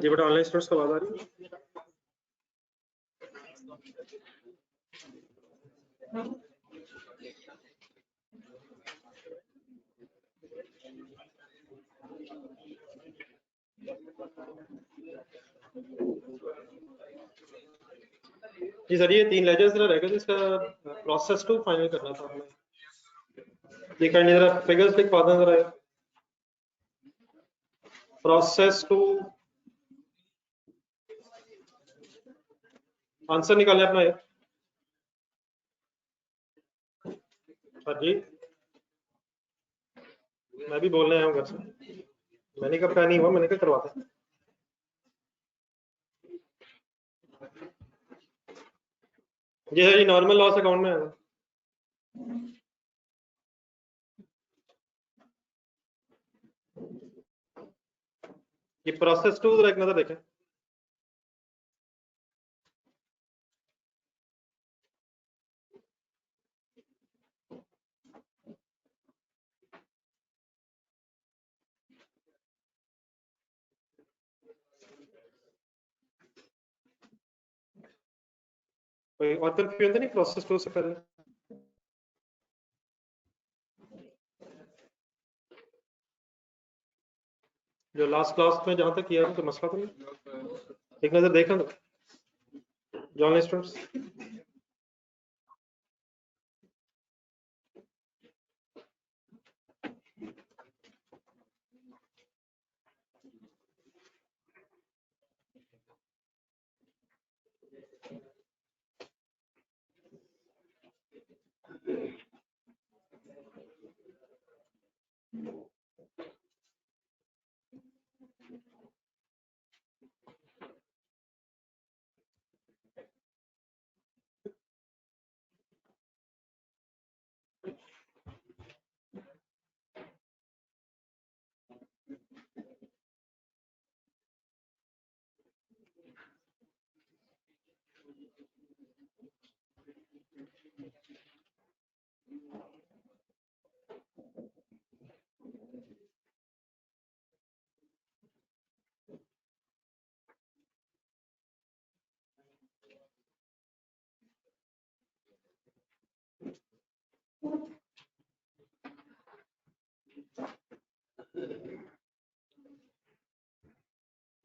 जी बेटा online students कब आ रही है? जी सर ये 3 लेजर्स जरा रह गए, इसका प्रोसेस टू फाइनल करना था हमें। ये काइंडली जरा फिगर्स लिखवा दें जरा, प्रोसेस टू आंसर निकालें अपना ये। सर जी मैं भी बोलने आया हूँ घर से, मैंने कब कहा नहीं हुआ, मैंने क्या करवाता। जी सर जी नॉर्मल लॉस अकाउंट में आएगा। ये प्रोसेस टू जरा एक नजर देखें। कोई और कंफ्यूजन तो नहीं प्रोसेस टू से पहले? जो लास्ट क्लास में जहां तक किया तो मसला तो नहीं, एक नजर देखना तो जॉन स्टूडेंट्स।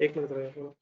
एक मिनट रहेगा।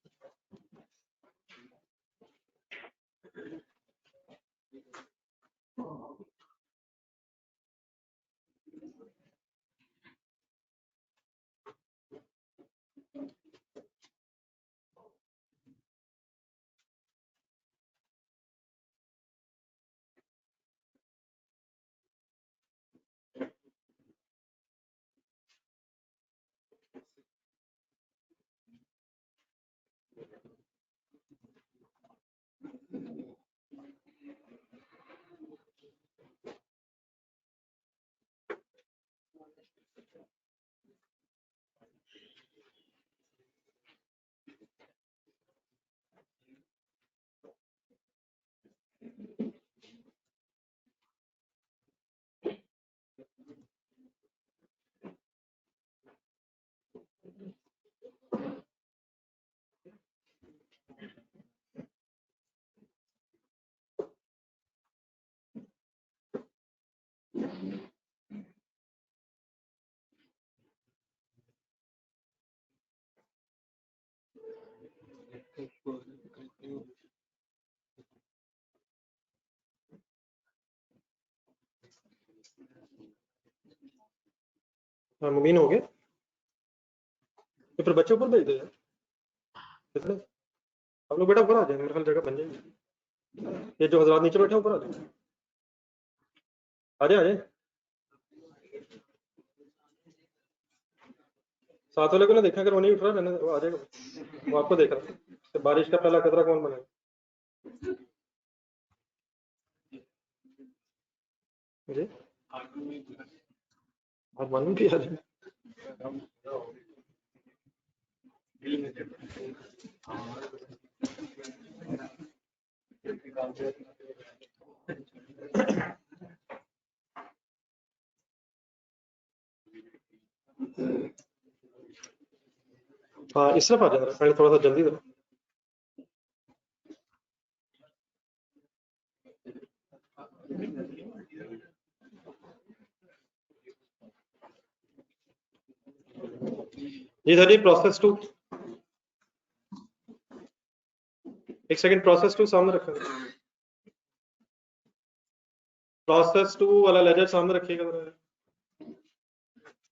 हाँ मुबीन हो गया, तो फिर बच्चे ऊपर भेज दो यार कितने। आप लोग बेटा ऊपर आ जाए, मेरे ख्याल जगह बन जाएगी। ये जो हजरात नीचे बैठे हैं ऊपर आ जाए, आ जाए आ जाए। साथ वाले को ना देखा, अगर वो नहीं उठ रहा रहने दो, वो आ जाएगा, वो आपको देख रहा है। तो बारिश का पहला खतरा कौन बनेगा? जी आप मालूम भी आ जाए। हाँ इस तरफ आ जाए पहले, थोड़ा सा जल्दी करो। जी सर जी, प्रोसेस 2, एक सेकंड, प्रोसेस 2 सामने रखा, प्रोसेस 2 वाला लेजर सामने रखिएगा जरा।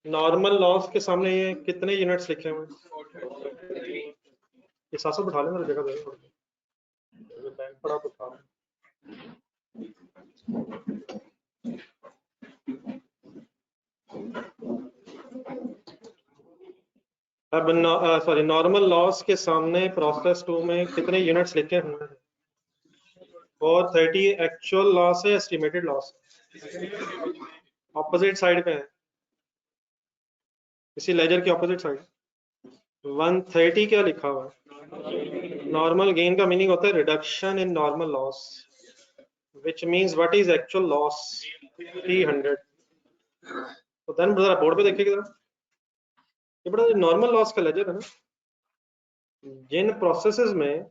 नॉर्मल लॉस के सामने ये कितने यूनिट्स लिखे हुए हैं? ये साथ साथ बैठा लेना, जगह दे बैंक पड़ा तो था। अब सॉरी, नॉर्मल लॉस के सामने प्रोसेस 2 में कितने यूनिट्स लिखे हुए हैं? और 30 एक्चुअल लॉस है, एस्टिमेटेड लॉस ऑपोजिट साइड पे है, इसी लेजर की ऑपोजिट साइड 130 क्या लिखा हुआ है? नॉर्मल गेन का मीनिंग होता है reduction in normal loss, which means what is actual loss 300। तो देन जरा बोर्ड पे देखिए जरा, ये बड़ा नॉर्मल लॉस का लेजर है ना, जिन प्रोसेसेस में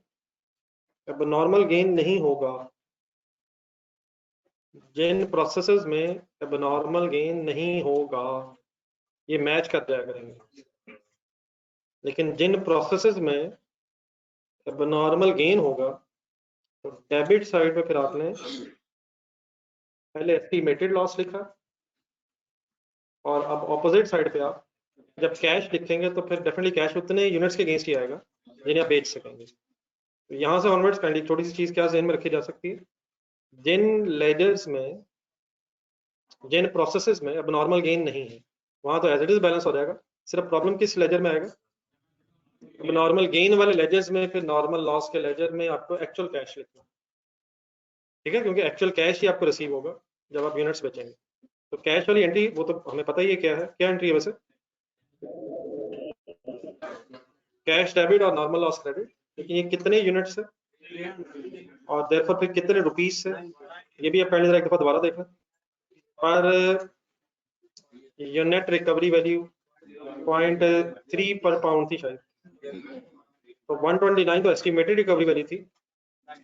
अब नॉर्मल गेन नहीं होगा, जिन प्रोसेसेस में अब नॉर्मल गेन नहीं होगा, ये मैच कर जाया करेंगे। लेकिन जिन प्रोसेसेस में अब नॉर्मल गेन होगा, तो डेबिट साइड पे फिर आपने पहले एस्टिमेटेड लॉस लिखा, और अब ऑपोजिट साइड पे आप जब कैश लिखेंगे तो फिर डेफिनेटली कैश उतने यूनिट्स के अगेंस्ट ही आएगा जिन्हें आप बेच सकेंगे। तो यहाँ से ऑनवर्ड्स काइंडली छोटी सी चीज क्या ध्यान में रखी जा सकती है, जिन लेजर्स में, जिन प्रोसेसेस में अब नॉर्मल गेन नहीं है, वहां तो एज इट इज बैलेंस हो जाएगा। सिर्फ प्रॉब्लम किस लेजर में आएगा? अब नॉर्मल गेन वाले लेजर्स में फिर नॉर्मल लॉस के लेजर में आपको एक्चुअल कैश लिखना, ठीक है, क्योंकि एक्चुअल कैश ही आपको रिसीव होगा जब आप यूनिट्स बेचेंगे। तो कैश वाली एंट्री वो तो हमें पता ही है क्या है, क्या एंट्री है वैसे, कैश डेबिट और नॉर्मल लॉस क्रेडिट। लेकिन ये कितने यूनिट्स है और देयरफॉर फिर कितने रुपीस से, ये भी आप पहले जरा एक दफा दोबारा देखना। पर यूनिट रिकवरी वैल्यू 0.3 पर पाउंड थी शायद, तो 129 तो एस्टिमेटेड रिकवरी वैल्यू थी,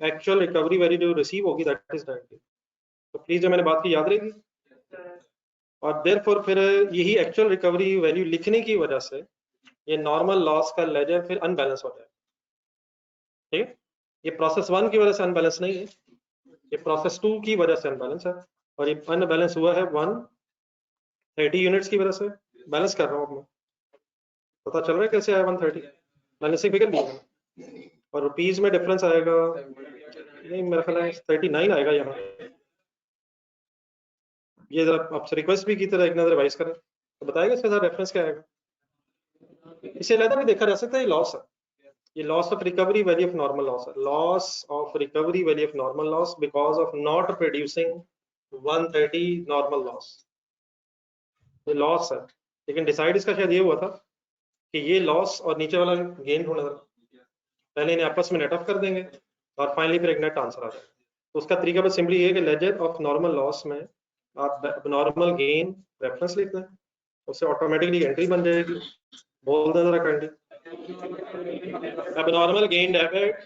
एक्चुअल रिकवरी वैल्यू जो रिसीव होगी दैट इज 90। तो प्लीज जो मैंने बात की याद रहेगी। और देयरफॉर फिर यही एक्चुअल रिकवरी वैल्यू लिखने की वजह से ये नॉर्मल लॉस का लेजर फिर अनबैलेंस हो जाए, ठीक है। ये प्रोसेस 1 की वजह से अनबैलेंस नहीं है, ये प्रोसेस 2 की वजह से अनबैलेंस है, और ये अनबैलेंस हुआ है 130 यूनिट्स की वजह से। बैलेंस कर रहा हूँ मैं, पता चल रहा है कैसे आया 130, बैलेंसिंग फिगर लिया है। और रुपीज में डिफरेंस आएगा, नहीं मेरा ख्याल है 39 आएगा यहाँ। ये जरा आपसे रिक्वेस्ट भी की तरह एक नजर रिवाइज करें तो बताएगा इसके साथ रेफरेंस क्या आएगा। इसे अलग भी देखा जा सकता है, ये लॉस है, ये loss of recovery value of normal loss है, loss of recovery value of normal loss because of not producing 130 normal loss, ये लॉस है। लेकिन डिसाइड इसका शायद ये हुआ था कि ये लॉस और नीचे वाला गेन ढूंढना था, पहले इन्हें आपस में नेट ऑफ कर देंगे और फाइनली फिर एक नेट आंसर आ जाएगा। तो उसका तरीका बस सिंपली ये है कि लेजर ऑफ नॉर्मल लॉस में आप नॉर्मल गेन रेफरेंस लिख दें, उससे ऑटोमेटिकली एंट्री बन जाएगी। बोल दें जरा काइंडली, अब normal gain debit,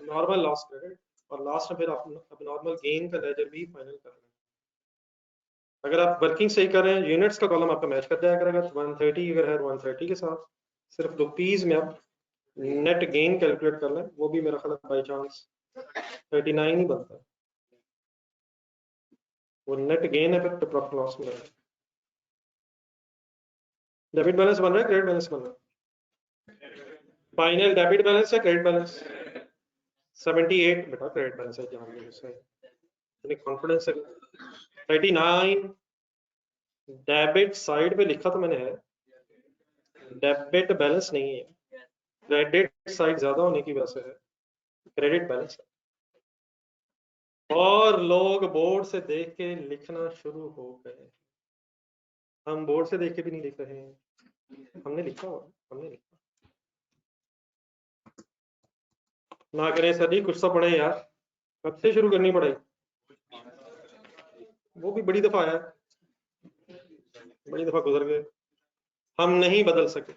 normal loss credit, और लास्ट में फिर आप अब नॉर्मल गेन का लेजर भी फाइनल कर रहे हैं। अगर आप वर्किंग सही कर रहे हैं, यूनिट्स का कॉलम आपका मैच कर जाया करेगा। 130 अगर है 130 के साथ सिर्फ रुपीज में आप नेट गेन कैलकुलेट कर लें, वो भी मेरा ख्याल बाई चांस 39 ही बनता है, वो नेट गेन है फिर प्रॉफिट लॉस में। डेबिट बैलेंस बन रहा है, क्रेडिट बैलेंस बन रहा है? फाइनल डेबिट बैलेंस है क्रेडिट बैलेंस? 78 बेटा क्रेडिट बैलेंस है, जान लो सही, इतनी कॉन्फिडेंस है। 39 डेबिट साइड पे लिखा तो मैंने है, डेबिट बैलेंस नहीं है, क्रेडिट साइड ज्यादा होने की वजह से है, क्रेडिट बैलेंस है। और लोग बोर्ड से देख के लिखना शुरू हो गए। हम बोर्ड से देख के भी नहीं लिख रहे हैं, हमने लिखा हुआ, हमने लिखा। ना करें सर जी, कुछ तो पढ़े यार, कब से शुरू करनी पड़ेगी? वो भी बड़ी दफा आया, बड़ी दफा गुजर गए, हम नहीं बदल सके।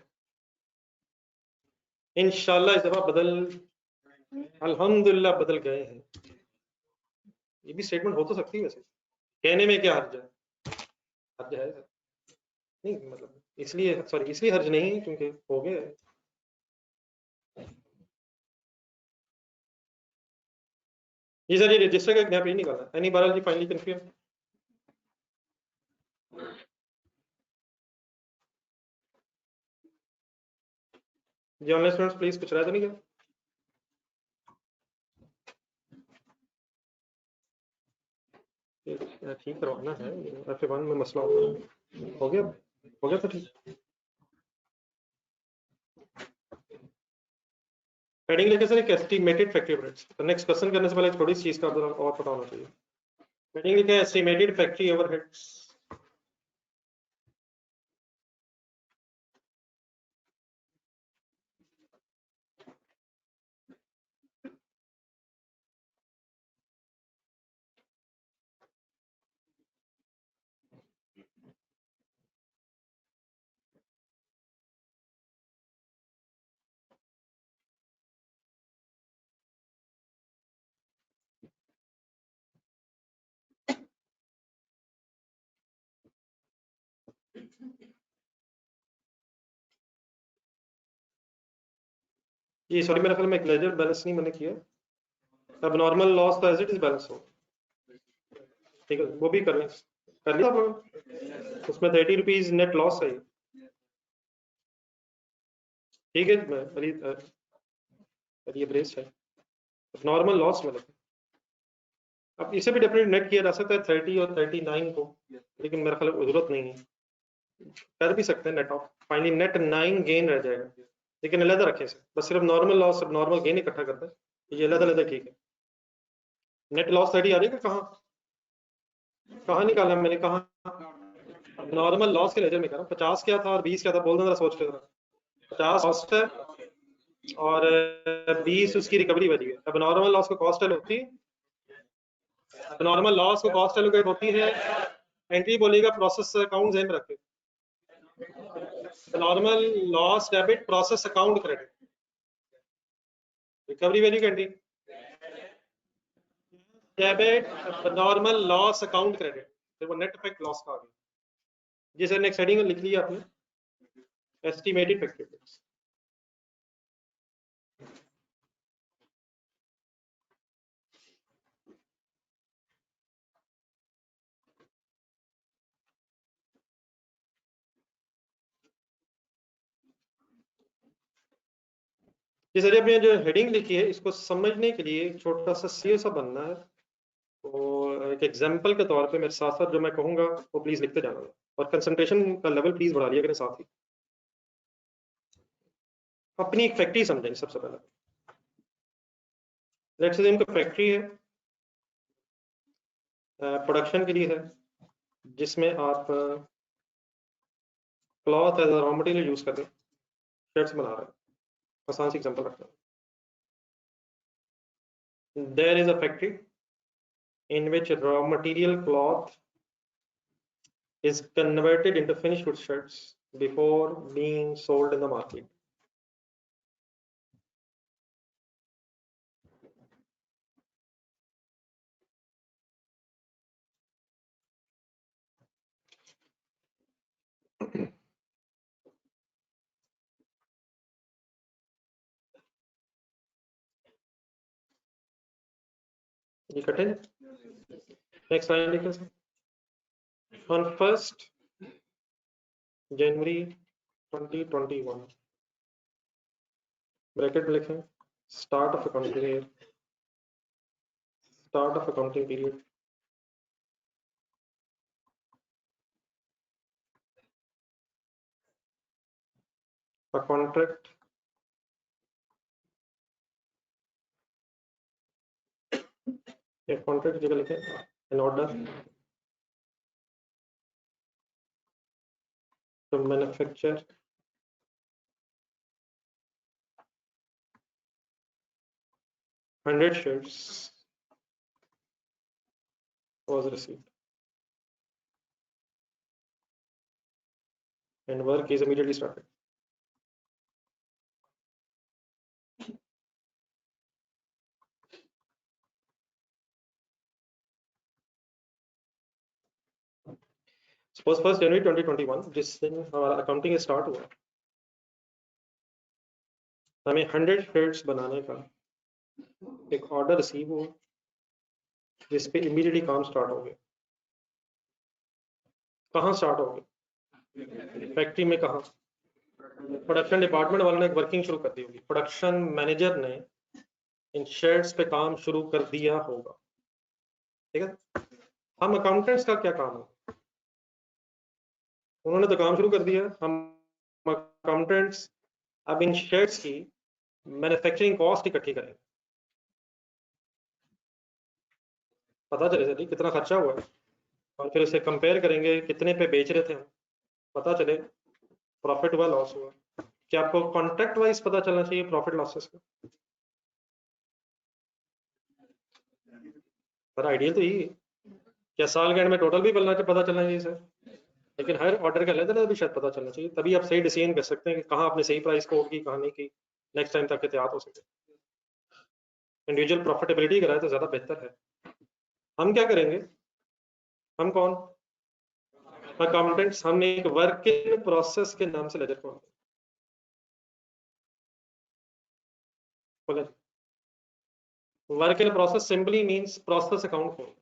इंशाल्लाह इस दफा बदल, अल्हम्दुलिल्लाह बदल गए हैं। ये भी स्टेटमेंट हो तो सकती है वैसे, कहने में क्या हर्ज है? हर्ज है नहीं, मतलब इसलिए, सॉरी इसलिए हर्ज नहीं है क्योंकि हो गया है। जी सर, ये रजिस्टर का नया पेज निकाला, एनी बालाजी फाइनली कंफर्म। जी ऑनलाइन स्टूडेंट्स प्लीज, कुछ रहा तो नहीं क्या? ठीक करवाना है, F1 में मसला हो गया, हो गया तो ठीक। हेडिंग लेके सर एक एस्टिमेटेड फैक्ट्री ओवरहेड्स, तो नेक्स्ट क्वेश्चन करने से पहले थोड़ी सी चीज का और पता होना चाहिए। हेडिंग लिखा है एस्टिमेटेड फैक्ट्री ओवरहेड्स। ये सॉरी मेरा ख्याल में एक लेजर बैलेंस नहीं मैंने किया, अब नॉर्मल लॉस तो एज इट इज बैलेंस हो, ठीक है वो भी कर लें, कर लिया आप लोगों? उसमें 30 रुपीज नेट लॉस है, ठीक है ये ब्रेस है, नॉर्मल लॉस मतलब। अब इसे भी डेफिनेट नेट किया जा सकता है 30 और 39 को, लेकिन मेरा ख्याल जरूरत नहीं है, कर भी सकते हैं net of, finally net 9 gain रह जाएगा, लेकिन अलग रखें इसे, बस सिर्फ नॉर्मल लॉस और नॉर्मल गेन इकट्ठा करते हैं, ये अलग अलग ठीक है। नेट लॉस 30 आ जाएगा, कहाँ कहाँ निकाला मैंने, कहाँ नॉर्मल लॉस के लेजर में करा, 50 क्या था और 20 क्या था, बोल दो जरा सोच के जरा। 50 कॉस्ट है और 20 उसकी रिकवरी बची है। अब नॉर्मल लॉस को कॉस्ट होती है, नॉर्मल लॉस को कॉस्ट एलोकेट होती है, एंट्री बोलेगा प्रोसेस अकाउंट जेन में रखे, normal loss debit process account credit, recovery value की entry debit normal loss account credit, फिर वो नेट इफेक्ट लॉस का आ गया। जी सर नेक्स्ट हेडिंग लिख लिया आपने, एस्टिमेटेड फैक्ट्री इफेक्ट्स। जी सर अब ये जो हेडिंग लिखी है इसको समझने के लिए एक छोटा सा सीओ सा बनना है, तो एक एग्जांपल के तौर पे मेरे साथ साथ जो मैं कहूंगा वो प्लीज लिखते जाना, और कंसंट्रेशन का लेवल प्लीज बढ़ा लिया करें साथ ही। अपनी एक फैक्ट्री समझेंगे सबसे पहले, लेट्स से इनका फैक्ट्री है, प्रोडक्शन के लिए है, जिसमें आप cloth as raw material use कर रहे हैं, शर्ट्स बना रहे हैं, आसान सी एग्जांपल रखते हैं। There is a factory in which raw material cloth is converted into finished good shirts before being sold in the market. ये कटे नेक्स्ट लाइन लिखे on 1st January 2021 ब्रैकेट में लिखें start of accounting year, start of accounting period, a contract या contract जगह लिखें an order to manufacture 100 shirts was received and work is immediately started. Suppose 1 जनवरी 2021 जिस दिन हमारा अकाउंटिंग स्टार्ट हुआ, हमें 100 shirts बनाने का एक ऑर्डर रिसीव हुआ जिस पे इमीडिएटली काम स्टार्ट हो गया। कहाँ स्टार्ट हो गया? फैक्ट्री में। कहाँ? प्रोडक्शन डिपार्टमेंट वालों ने एक वर्किंग शुरू कर दी होगी, प्रोडक्शन मैनेजर ने इन शेड्स पे काम शुरू कर दिया होगा। ठीक है, हम अकाउंटेंट्स का क्या काम है? उन्होंने तो काम शुरू कर दिया, हम अकाउंटेंट्स अब इन शेड्स की मैन्युफैक्चरिंग कॉस्ट इकट्ठी करेंगे, पता चले सर कितना खर्चा हुआ है, और फिर उसे कंपेयर करेंगे कितने पे बेच रहे थे हम, पता चले प्रॉफिट हुआ लॉस हुआ। क्या आपको कॉन्ट्रैक्ट वाइज पता चलना चाहिए प्रॉफिट लॉसेस का? पर आइडियल तो यही है। क्या साल के एंड में टोटल भी पता चलना चाहिए सर? लेकिन हर ऑर्डर का लेदर भी शायद पता चलना चाहिए, तभी आप सही डिसीजन कर सकते हैं कि कहाँ आपने सही प्राइस कोट की, कहाँ नहीं की, नेक्स्ट टाइम तक एहतियात हो सके। इंडिविजुअल प्रॉफिटेबिलिटी कराए तो ज्यादा बेहतर है। हम क्या करेंगे? हम कौन? अकाउंटेंट्स। हम एक वर्क इन प्रोसेस के नाम से लेजर को work in process simply means process account खोल।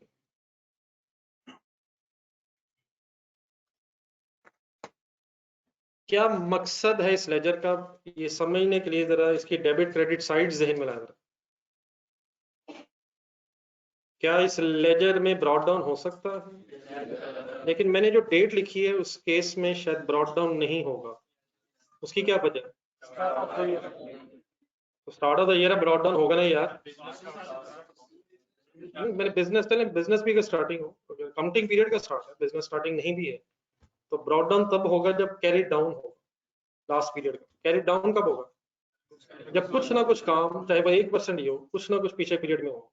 क्या मकसद है इस लेजर का, ये समझने के लिए जरा इसकी डेबिट क्रेडिट साइड जहन में लाना। क्या इस लेजर में ब्रॉड डाउन हो सकता है? लेकिन मैंने जो डेट लिखी है उस केस में शायद ब्रॉड डाउन नहीं होगा। उसकी क्या वजह? तो start of the year brought down होगा ना यार। मैंने बिजनेस भी का स्टार्टिंग हो, अकाउंटिंग पीरियड का स्टार्ट है, बिजनेस स्टार्टिंग नहीं भी है तो ब्रॉड डाउन तब होगा जब कैरी डाउन होगा। लास्ट पीरियड का कैरी डाउन कब होगा? जब कुछ ना कुछ काम, चाहे वह 1% ही हो, कुछ ना कुछ पीछे पीरियड में हो।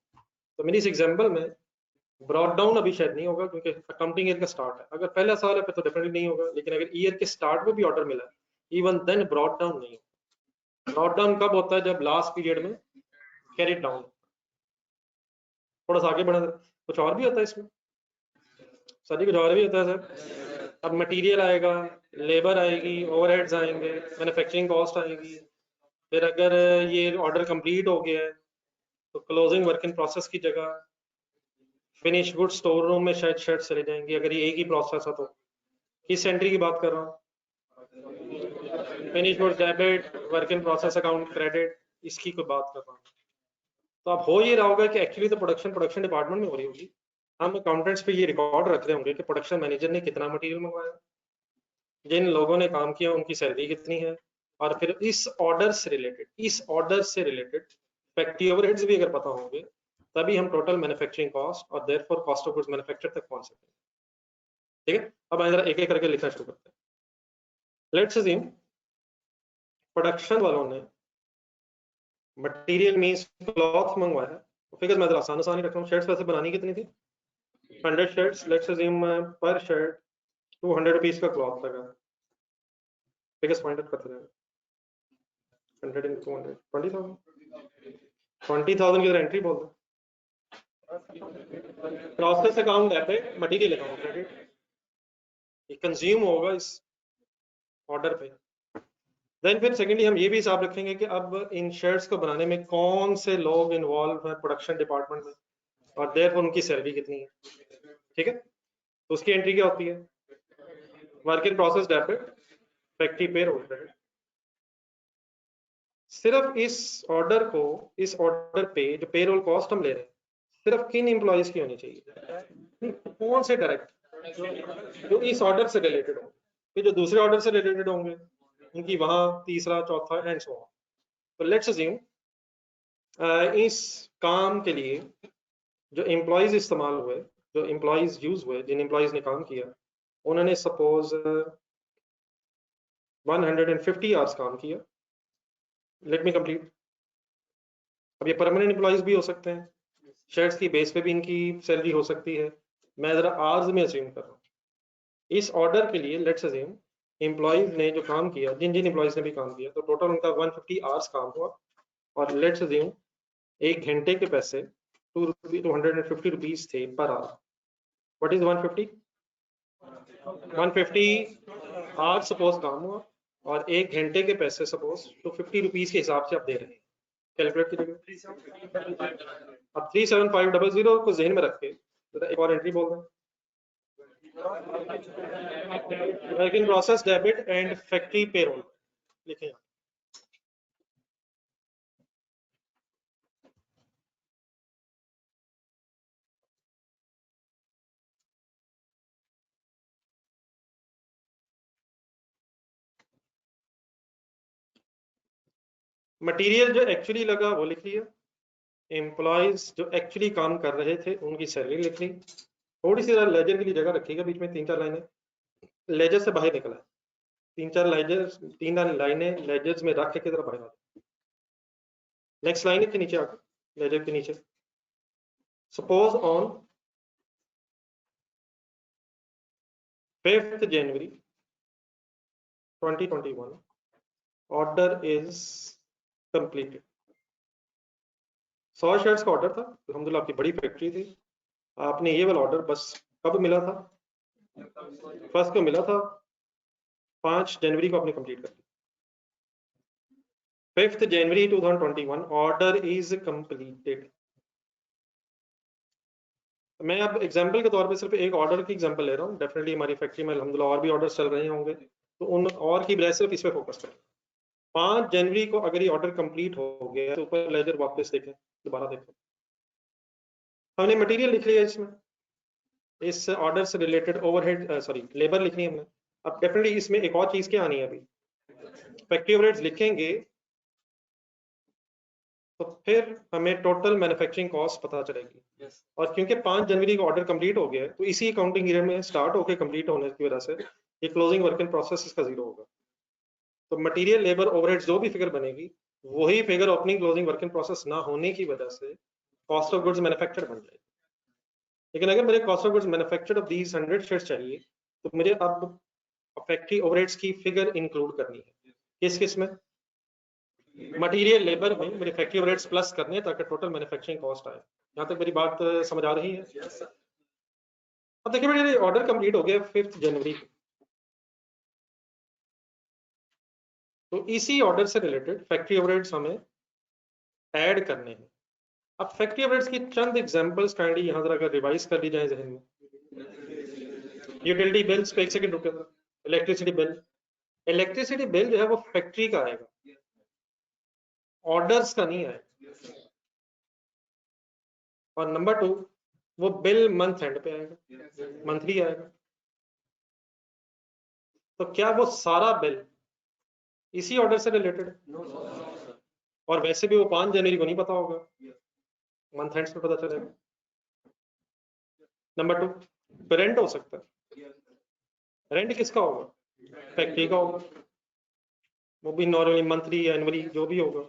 तो मेरी इस एग्जांपल में ब्रॉड डाउन अभी शायद नहीं होगा क्योंकि अकाउंटिंग ईयर का स्टार्ट है। अगर पहला साल है तो डेफिनेटली नहीं होगा, लेकिन अगर ईयर के स्टार्ट में भी ऑर्डर मिला इवन देन ब्रॉड डाउन नहीं होगा। ब्रॉड डाउन कब होता है? जब लास्ट पीरियड में कैरी डाउन। थोड़ा सा आगे बढ़ा, कुछ और भी होता है इसमें सर? कुछ और भी होता है सर? अब मटेरियल आएगा, लेबर आएगी, ओवरहेड्स आएंगे, मैन्युफैक्चरिंग कॉस्ट आएगी, फिर अगर ये ऑर्डर कंप्लीट हो गया है तो क्लोजिंग वर्क इन प्रोसेस की जगह फिनिश गुड स्टोर रूम में शायद शर्ट चले जाएंगे, अगर ये एक ही प्रोसेस है तो। किस एंट्री की बात कर रहा हूँ? Finish good debit, work in process account credit, इसकी कोई बात कर रहा हूँ। तो अब हो ये रहा होगा कि एक्चुअली तो प्रोडक्शन डिपार्टमेंट में हो रही होगी, हम अकाउंटेंट्स पे ये रिकॉर्ड रख रहे होंगे कि प्रोडक्शन मैनेजर ने कितना मटेरियल मंगवाया, जिन लोगों ने काम किया उनकी सैलरी कितनी है, और फिर इस ऑर्डर से रिलेटेड फैक्ट्री ओवरहेड्स भी अगर पता होंगे तभी हम टोटल मैन्युफैक्चरिंग कॉस्ट और therefore cost of goods manufacture तक पहुंच सकते हैं। ठीक है, अब जरा एक एक करके लिखना शुरू करते हैं। लेट्स अज्यूम प्रोडक्शन वालों ने मटेरियल मींस क्लॉथ मंगवाया, फिगर मैं जरा आसान आसान ही रख रहा हूँ। शर्ट्स वैसे बनानी कितनी थी? 100 शर्ट्स। लेट्स अज्यूम पर शर्ट 200 रुपीज का क्लॉथ लगा। बिगेस्ट पॉइंट करते हैं 100 इन 200 20,000 की एंट्री बोल दो। Process account debit, material account credit, ये कंज्यूम होगा इस ऑर्डर पे। देन फिर सेकेंडली हम ये भी हिसाब रखेंगे कि अब इन शर्ट्स को बनाने में कौन से लोग इन्वॉल्व हैं प्रोडक्शन डिपार्टमेंट में, और देयर उनकी सैलरी कितनी है। ठीक है, तो उसकी एंट्री क्या होती है? Work in process debit factory payroll credit. सिर्फ इस ऑर्डर पे जो पेरोल कॉस्ट हम ले रहे हैं सिर्फ किन एम्प्लॉयज की होनी चाहिए, कौन से डायरेक्ट जो इस ऑर्डर से रिलेटेड होंगे, फिर जो दूसरे ऑर्डर से रिलेटेड होंगे उनकी वहां तीसरा चौथा एंड सो ऑन। तो लेट्स अज्यूम इस काम के लिए जो एम्प्लॉयज इस्तेमाल हुए, जो एम्प्लॉयज यूज हुए, जिन एम्प्लॉयज ने काम किया, उन्होंने सपोज 150 आवर्स काम किया। Let me complete. अब ये परमानेंट एम्प्लॉयज भी हो सकते हैं, शेयर्स की बेस पे भी इनकी सैलरी हो सकती है। मैं जरा आवर्स में अज्यूम कर रहा हूँ। इस ऑर्डर के लिए लेट्स अज्यूम एम्प्लॉयज ने जो काम किया, जिन जिन एम्प्लॉयज ने भी काम किया, तो टोटल उनका 150 आवर्स काम हुआ। और लेट्स अज्यूम एक घंटे के पैसे 250 रुपीज थे per hour. What is 150? 150 hours suppose काम हुआ और एक घंटे के पैसे सपोज 250 रुपीज के हिसाब से आप दे रहे हैं। कैलकुलेट कीजिएगा। अब 37500 को जहन में रख के एक और एंट्री बोल दें, work in process debit and factory payroll लिखें। मटेरियल जो एक्चुअली लगा वो लिख लिया, एम्प्लॉयज जो एक्चुअली काम कर रहे थे उनकी सैलरी लिख ली। थोड़ी सी लेजर के लिए जगह रखिएगा, बीच में 3-4 लाइनें लेजर से बाहर निकला है, 3 लाइनें लेजर्स में रख के तरह बाहर आ। नेक्स्ट लाइन के नीचे आकर लेजर के नीचे, suppose on 5th January 2021 order is completed. 100 shares का ऑर्डर था, अल्हम्दुलिल्लाह आपकी बड़ी फैक्ट्री थी, आपने ये वाला ऑर्डर बस कब मिला था? फर्स्ट को मिला था, 5 जनवरी को आपने कंप्लीट कर दिया। 5th January 2021 order is completed. मैं अब एग्जांपल के तौर पे सिर्फ एक ऑर्डर की एग्जांपल ले रहा हूँ, डेफिनेटली हमारी फैक्ट्री में अल्हम्दुलिल्लाह और भी ऑर्डर्स चल रहे होंगे, तो उन और की बजाय सिर्फ इस पे फोकस करें। 5 जनवरी को अगर ये ऑर्डर कंप्लीट हो गया तो ऊपर लेजर वापस देखें, दोबारा देखें, हमने मटेरियल लिख लिया इसमें, इस ऑर्डर से रिलेटेड ओवरहेड सॉरी लेबर लिखनी है हमने। अब डेफिनेटली इसमें एक और चीज क्या आनी है, अभी फैक्ट्री ओवरहेड्स लिखेंगे तो फिर हमें टोटल मैन्युफैक्चरिंग कॉस्ट पता चलेगी। और क्योंकि 5 जनवरी का ऑर्डर कंप्लीट हो गया है तो इसी अकाउंटिंग ईयर में स्टार्ट होकर कंप्लीट होने की वजह से ये क्लोजिंग वर्क इन प्रोसेस इसका जीरो होगा। तो मटेरियल लेबर ओवरहेड जो भी फिगर बनेगी वही figure opening closing work in process ना होने की वजह से कॉस्ट ऑफ गुड्स मैन्युफैक्चर्ड बन जाएगी। लेकिन अगर मेरे cost of goods manufactured of these 100 shares चाहिए तो मुझे अब फैक्ट्री ओवरहेड्स की फिगर इंक्लूड करनी है। किस किस में? मटेरियल लेबर में मेरे फैक्ट्री ओवरहेड्स प्लस करने हैं ताकि टोटल मैन्युफैक्चरिंग कॉस्ट आए। यहाँ तक मेरी बात समझ आ रही है? अब देखिए मेरे ऑर्डर कंप्लीट हो गया 5th जनवरी, तो इसी ऑर्डर से रिलेटेड फैक्ट्री ओवरहेड्स हमें ऐड करने हैं। अब फैक्ट्री ओवरहेड्स की चंद एग्जांपल्स काइंडली यहाँ जरा अगर रिवाइज कर ली जाए जहन में। यूटिलिटी बिल्स पे एक सेकंड रुके, इलेक्ट्रिसिटी बिल, इलेक्ट्रिसिटी बिल जो है वो फैक्ट्री का आएगा, ऑर्डर्स का नहीं आएगा। और नंबर 2 वो बिल मंथ एंड पे आएगा, मंथली आएगा। तो क्या वो सारा बिल इसी ऑर्डर से रिलेटेड है? और वैसे भी वो 5 जनवरी को नहीं पता होगा, मंथ एंड्स पे पता चलेगा। नंबर 2 रेंट हो सकता है, रेंट किसका होगा? फैक्ट्री का होगा, वो भी नॉर्मली मंथली एनुअली जो भी होगा।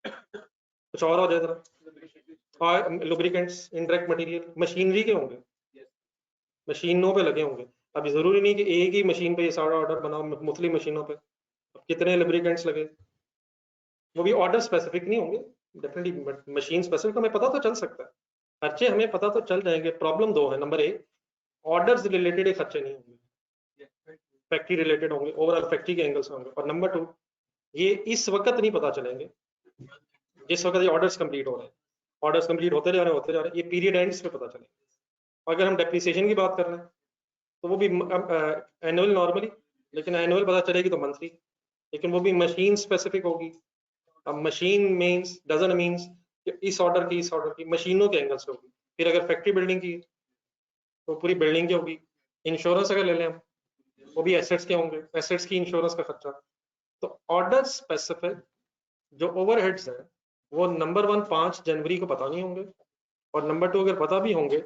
कुछ और हो जाए जरा, और लुब्रिकेंट्स, इंडायरेक्ट मटेरियल, मशीनरी के होंगे, मशीनों पे लगे होंगे। अभी जरूरी नहीं कि एक ही मशीन पे ये सारा ऑर्डर बनाओ, मुख्तलिफ मशीनों पे कितने लुब्रिकेंट्स लगे, वो भी ऑर्डर स्पेसिफिक नहीं होंगे, डेफिनेटली मशीन स्पेसिफिक हमें पता तो चल सकता है, खर्चे हमें पता तो चल जाएंगे। प्रॉब्लम 2 है, नंबर 1 ऑर्डर्स रिलेटेड खर्चे नहीं होंगे, फैक्ट्री रिलेटेड होंगे, ओवरऑल फैक्ट्री के एंगल से होंगे। और नंबर 2 ये इस वक्त नहीं पता चलेंगे जिस वक्त ये ऑर्डर्स कंप्लीट हो रहे हैं, ऑर्डर्स कंप्लीट होते जा रहे हैं, ये पीरियड एंड्स पे पता चलेंगे। अगर हम डेप्रिसिएशन की बात कर रहे हैं तो वो भी एनुअल नॉर्मली लेकिन एनुअल पता चलेगी तो मंथली, लेकिन वो भी मशीन स्पेसिफिक होगी। अब मशीन मीन्स डजंट मीन्स इस ऑर्डर की मशीनों के एंगल से होगी। फिर अगर फैक्ट्री बिल्डिंग की तो पूरी बिल्डिंग की होगी। इंश्योरेंस अगर ले लें हम, वो भी एसेट्स के होंगे, एसेट्स की इंश्योरेंस का खर्चा। तो ऑर्डर स्पेसिफिक जो ओवरहेड्स है वो नंबर 1 5 जनवरी को पता नहीं होंगे, और नंबर 2 अगर पता भी होंगे,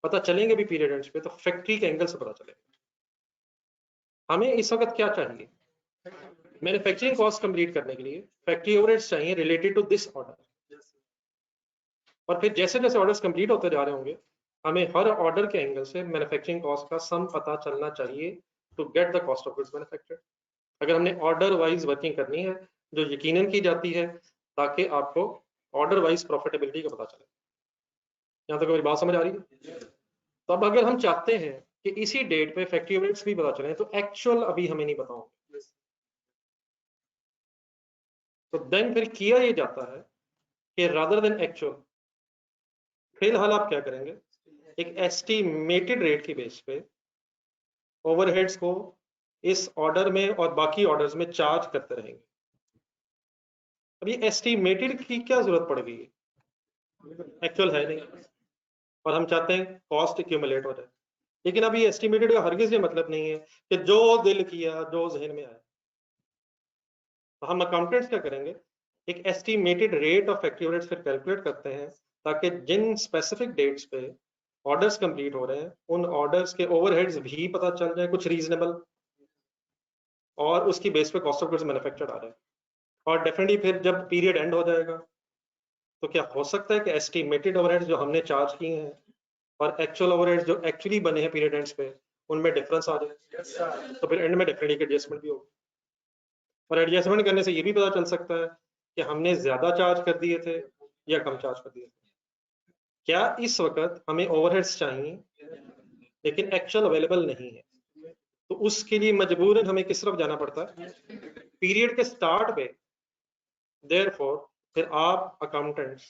पता चलेंगे भी पीरियड एंड्स पे, तो फैक्ट्री के एंगल से पता चलेगा। हमें इस वक्त क्या चाहिए, मैन्युफैक्चरिंग कॉस्ट कंप्लीट करने के लिए फैक्ट्री ओवरहेड्स चाहिए रिलेटेड टू दिस ऑर्डर। और फिर जैसे जैसे ऑर्डर्स कंप्लीट होते जा रहे होंगे, हमें हर ऑर्डर के एंगल से मैन्युफैक्चरिंग कॉस्ट का सम पता चलना चाहिए to get the cost of goods manufactured. अगर हमने ऑर्डर वाइज वर्किंग करनी है, जो यकीनन की जाती है, ताकि आपको ऑर्डर वाइज प्रॉफिटेबिलिटी का पता चले। यहाँ तक मेरी बात समझ आ रही है? तो अब अगर हम चाहते हैं कि इसी डेट पे फैक्ट्री ओवरहेड्स भी पता चले, तो एक्चुअल अभी हमें नहीं पता होंगे, तो देन फिर किया ये जाता है कि रादर देन एक्चुअल, फिलहाल आप क्या करेंगे, एक एस्टिमेटेड रेट की बेस पे ओवरहेड्स को इस ऑर्डर में और बाकी ऑर्डर्स में चार्ज करते रहेंगे। अब ये एस्टिमेटेड की क्या जरूरत पड़ गई है, एक्चुअल है नहीं, और हम चाहते हैं कॉस्ट एक्यूमुलेट हो जाए। लेकिन अभी एस्टिमेटेड का हरगिज ये मतलब नहीं है कि जो दिल किया जो जहन में आया। तो हम अकाउंटेंट्स क्या करेंगे, एक estimated rate of factory overheads फिर कैलकुलेट करते हैं, ताकि जिन स्पेसिफिक डेट्स पे ऑर्डर्स कंप्लीट हो रहे हैं उन ऑर्डर्स के ओवरहेड्स भी पता चल जाए कुछ रीजनेबल, और उसकी बेस पे कॉस्ट ऑफ गुड्स मैन्युफैक्चर्ड आ जाए। और डेफिनेटली फिर जब पीरियड एंड हो जाएगा, तो क्या हो सकता है कि एस्टिमेटेड ओवरहेड्स जो हमने चार्ज किए हैं और एक्चुअल ओवरहेड्स जो एक्चुअली बने हैं पीरियड एंड्स पे, उनमें डिफरेंस आ जाए। तो फिर एंड में डेफिनेटली एडजस्टमेंट भी होगी, और एडजस्टमेंट करने से ये भी पता चल सकता है कि हमने ज्यादा चार्ज कर दिए थे या कम चार्ज कर दिए थे। क्या इस वक्त हमें ओवरहेड्स चाहिए लेकिन एक्चुअल अवेलेबल नहीं है, तो उसके लिए मजबूरन हमें किस तरफ जाना पड़ता है, पीरियड के स्टार्ट पे। देयरफॉर फिर आप अकाउंटेंट्स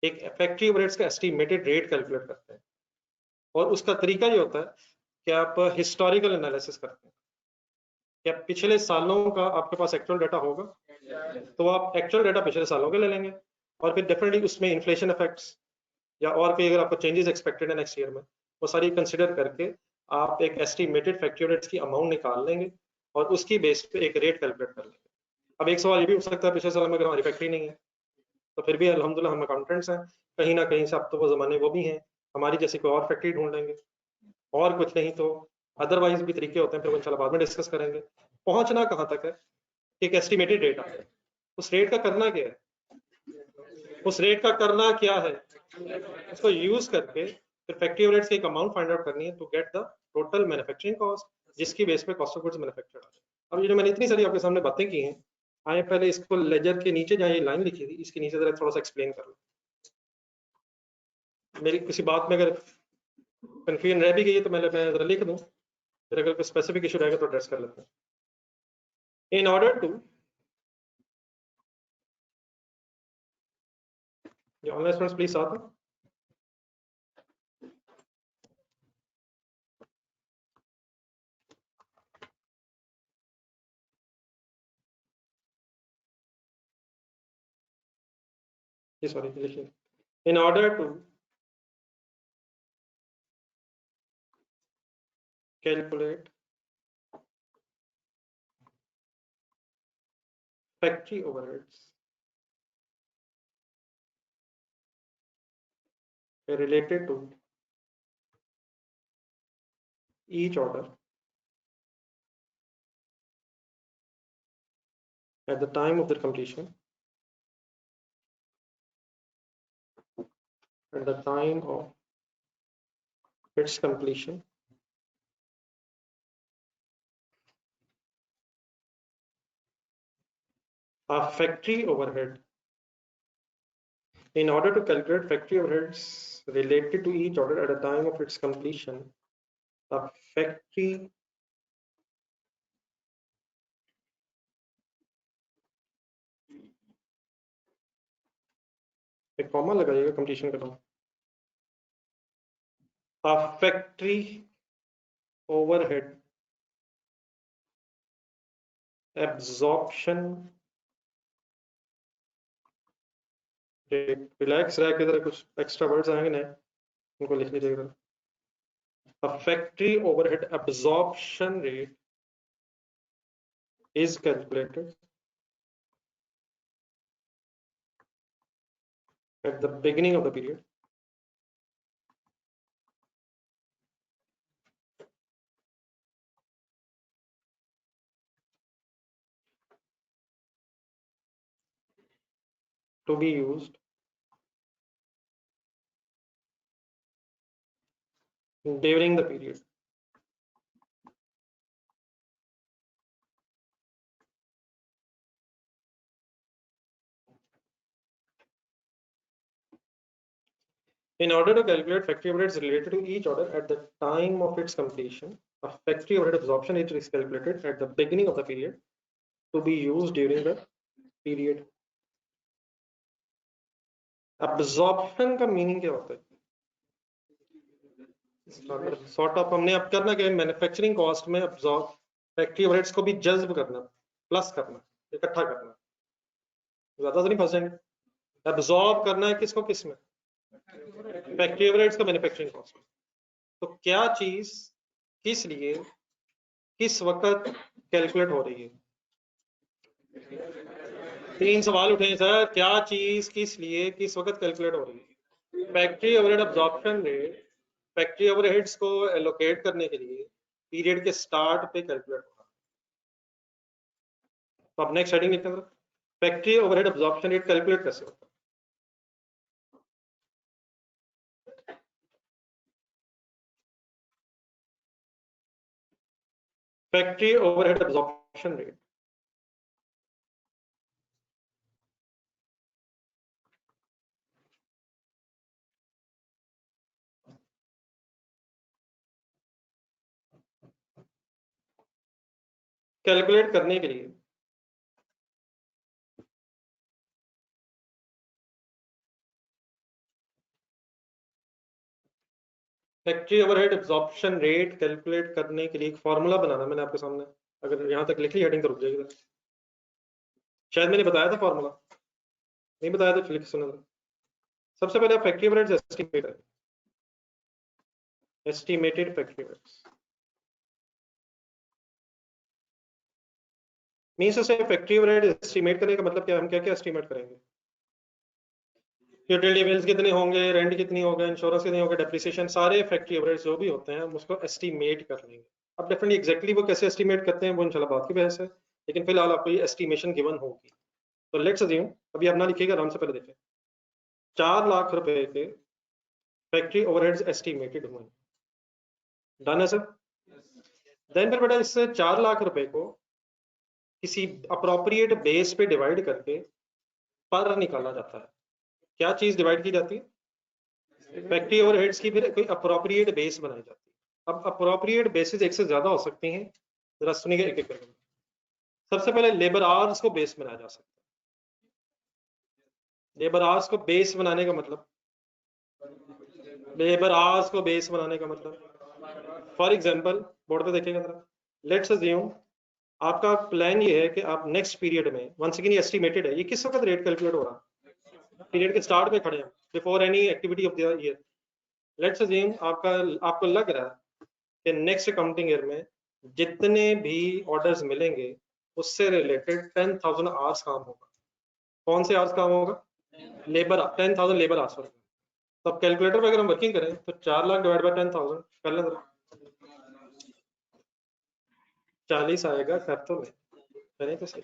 एक फैक्ट्री ओवरहेड्स का एस्टिमेटेड रेट कैलकुलेट करते हैं, और उसका तरीका ये होता है कि आप हिस्टोरिकल एनालिसिस करते हैं। क्या पिछले सालों का आपके पास एक्चुअल डाटा होगा, तो आप एक्चुअल डाटा पिछले सालों के ले लेंगे, और फिर डेफिनेटली उसमें इन्फ्लेशन इफेक्ट्स या और कोई अगर आपको चेंजेस एक्सपेक्टेड है नेक्स्ट ईयर में, वो सारी कंसिडर करके आप एक एस्टिमेटेड फैक्ट्री ओवरहेड्स की अमाउंट निकाल लेंगे, और उसकी बेस पे एक रेट कैलकुलेट कर लेंगे। अब एक सवाल ये भी हो सकता है, पिछले साल में अगर हमारी फैक्ट्री नहीं है, तो फिर भी अल्हम्दुलिल्लाह हम अकाउंटेंट्स हैं, कहीं ना कहीं से अब तो वो जमाने वो भी हैं, हमारी जैसी कोई और फैक्ट्री ढूंढ लेंगे। और कुछ नहीं तो अदरवाइज भी तरीके होते हैं, फिर वो इंशाल्लाह बाद में डिस्कस करेंगे। पहुंचना कहाँ तक है, एक एस्टिमेटेड रेट आता है, उस रेट का करना क्या है, उस रेट का करना क्या है, उसको यूज करके फिर फैक्ट्री ओवरहेड्स की एक अमाउंट फाइंड आउट करनी है to get the total manufacturing cost, जिसकी बेस पे कॉस्ट ऑफ गुड्स मैन्युफैक्चर्ड आ जाए। अब ये जो मैंने इतनी सारी आपके सामने बातें की हैं, आए पहले इसको लेजर के नीचे जहाँ ये लाइन लिखी थी, इसके नीचे जरा थोड़ा सा एक्सप्लेन कर लो। मेरी किसी बात में अगर कंफ्यूजन रह भी गई है तो मैं जरा लिख दूं, फिर अगर कोई स्पेसिफिक इशू रहेगा तो एड्रेस कर लेते हैं। इन ऑर्डर टू, जो ऑनलाइन स्टूडेंट्स प्लीज साथ में, जी सॉरी लिखिए। In order to calculate factory overheads related to each order at the time of their completion, at the time of its completion, a factory overhead. In order to calculate factory overheads related to each order at the time of its completion, a factory एक comma लगाइएगा completion का, a factory overhead absorption rate, relax रह के जरा कुछ extra words आएंगे नहीं, उनको लिख लीजिएगा। A factory overhead absorption rate is calculated at the beginning of the period to be used during the period in order to calculate factory overheads related to each order at the time of its completion. A factory overhead absorption rate is calculated at the beginning of the period to be used during the period. Absorption का meaning क्या होता है? Sort of हमने अब करना क्या है, manufacturing cost में अब्सॉर्ब फैक्ट्री ओवरहेड्स को भी जज्ब करना, प्लस करना, इकट्ठा करना, ज्यादा तो नहीं फंसेंगे। अब्सॉर्ब करना है किसको, किसमें? फैक्ट्री ओवरहेड्स का मैन्युफैक्चरिंग कॉस्ट में। तो क्या चीज किस लिए किस वक्त कैलकुलेट हो रही है? तीन सवाल उठे सर, क्या चीज किस लिए किस वक्त कैलकुलेट हो रही है? Factory overhead absorption rate factory overheads को एलोकेट करने के लिए पीरियड के स्टार्ट पे कैलकुलेट होगा। तो अब नेक्स्ट हेडिंग लिखते हैं, factory overhead absorption rate calculate कैसे होता है? Factory overhead absorption rate calculate करने के लिए factory overhead absorption rate calculate करने के लिए एक फॉर्मूला बनाना। मैंने आपके सामने अगर यहां तक लिख ली हेडिंग तो रुक जाएगी, शायद मैंने बताया था फॉर्मूला, नहीं बताया तो लिख सुना। सबसे पहले आप फैक्ट्री ओवरहेड्स एस्टिमेट करें, एस्टिमेटेड फैक्ट्री ओवरहेड्स मींस से फैक्ट्री ओवरहेड एस्टिमेट करने का मतलब क्या, हम क्या क्या एस्टिमेट करेंगे? यूटिलिटी बिल्स कितने होंगे, रेंट कितनी होगा, इंश्योरेंस कितनी होगा, डेप्रिसिएशन, सारे फैक्ट्री ओवरहेड्स जो भी होते हैं हम उसको एस्टिमेट कर लेंगे। अब डेफिनेटली एग्जैक्टली वो कैसे एस्टिमेट करते हैं वो इंशाल्लाह बात की बहस है, लेकिन फिलहाल आपको ये एस्टिमेशन गिवन होगी। तो लेट्स अज्यूम, अभी आप ना लिखिएगा, आराम से पहले देखें, 4 लाख रुपए के फैक्ट्री ओवरहेड्स एस्टिमेटेड हुए, डन है सर? देन फिर बेटा इससे 4 लाख रुपए को किसी अप्रोप्रिएट बेस पे डिवाइड करके पर निकाला जाता है। क्या चीज डिवाइड की जाती है? फैक्ट्री ओवरहेड्स की फिर कोई अप्रोप्रिएट बेस बनाई जाती है। अब अप्रोप्रिएट बेसिस एक से ज्यादा हो सकती हैं, जरा सुनिएगा एक एक करके। सबसे पहले लेबर आवर्स को बेस बनाया जा सकता है। लेबर आवर्स को बेस बनाने का मतलब, लेबर आवर्स को बेस बनाने का मतलब, फॉर एग्जांपल बोर्ड पे देखिएगा जरा, लेट्स अज्यूम आपका प्लान ये है कि आप नेक्स्ट पीरियड में, वंस अगेन एस्टिमेटेड है, ये किस वक्त रेट कैलकुलेट हो रहा है? पीरियड के स्टार्ट में खड़े हैं, before any activity of the year. Let's assume आपको लग रहा है कि नेक्स्ट अकाउंटिंग ईयर में जितने भी ऑर्डर्स मिलेंगे उससे रिलेटेड 10,000 आवर्स काम होगा। कौन से आवर्स काम होगा? लेबर, 10,000 लेबर आवर्स होगा। तो अब कैलकुलेटर पे अगर हम वर्किंग करें तो 4 लाख डिवाइड बाय 10,000 कर लें, 40 आएगा, कर तो करें तो सही।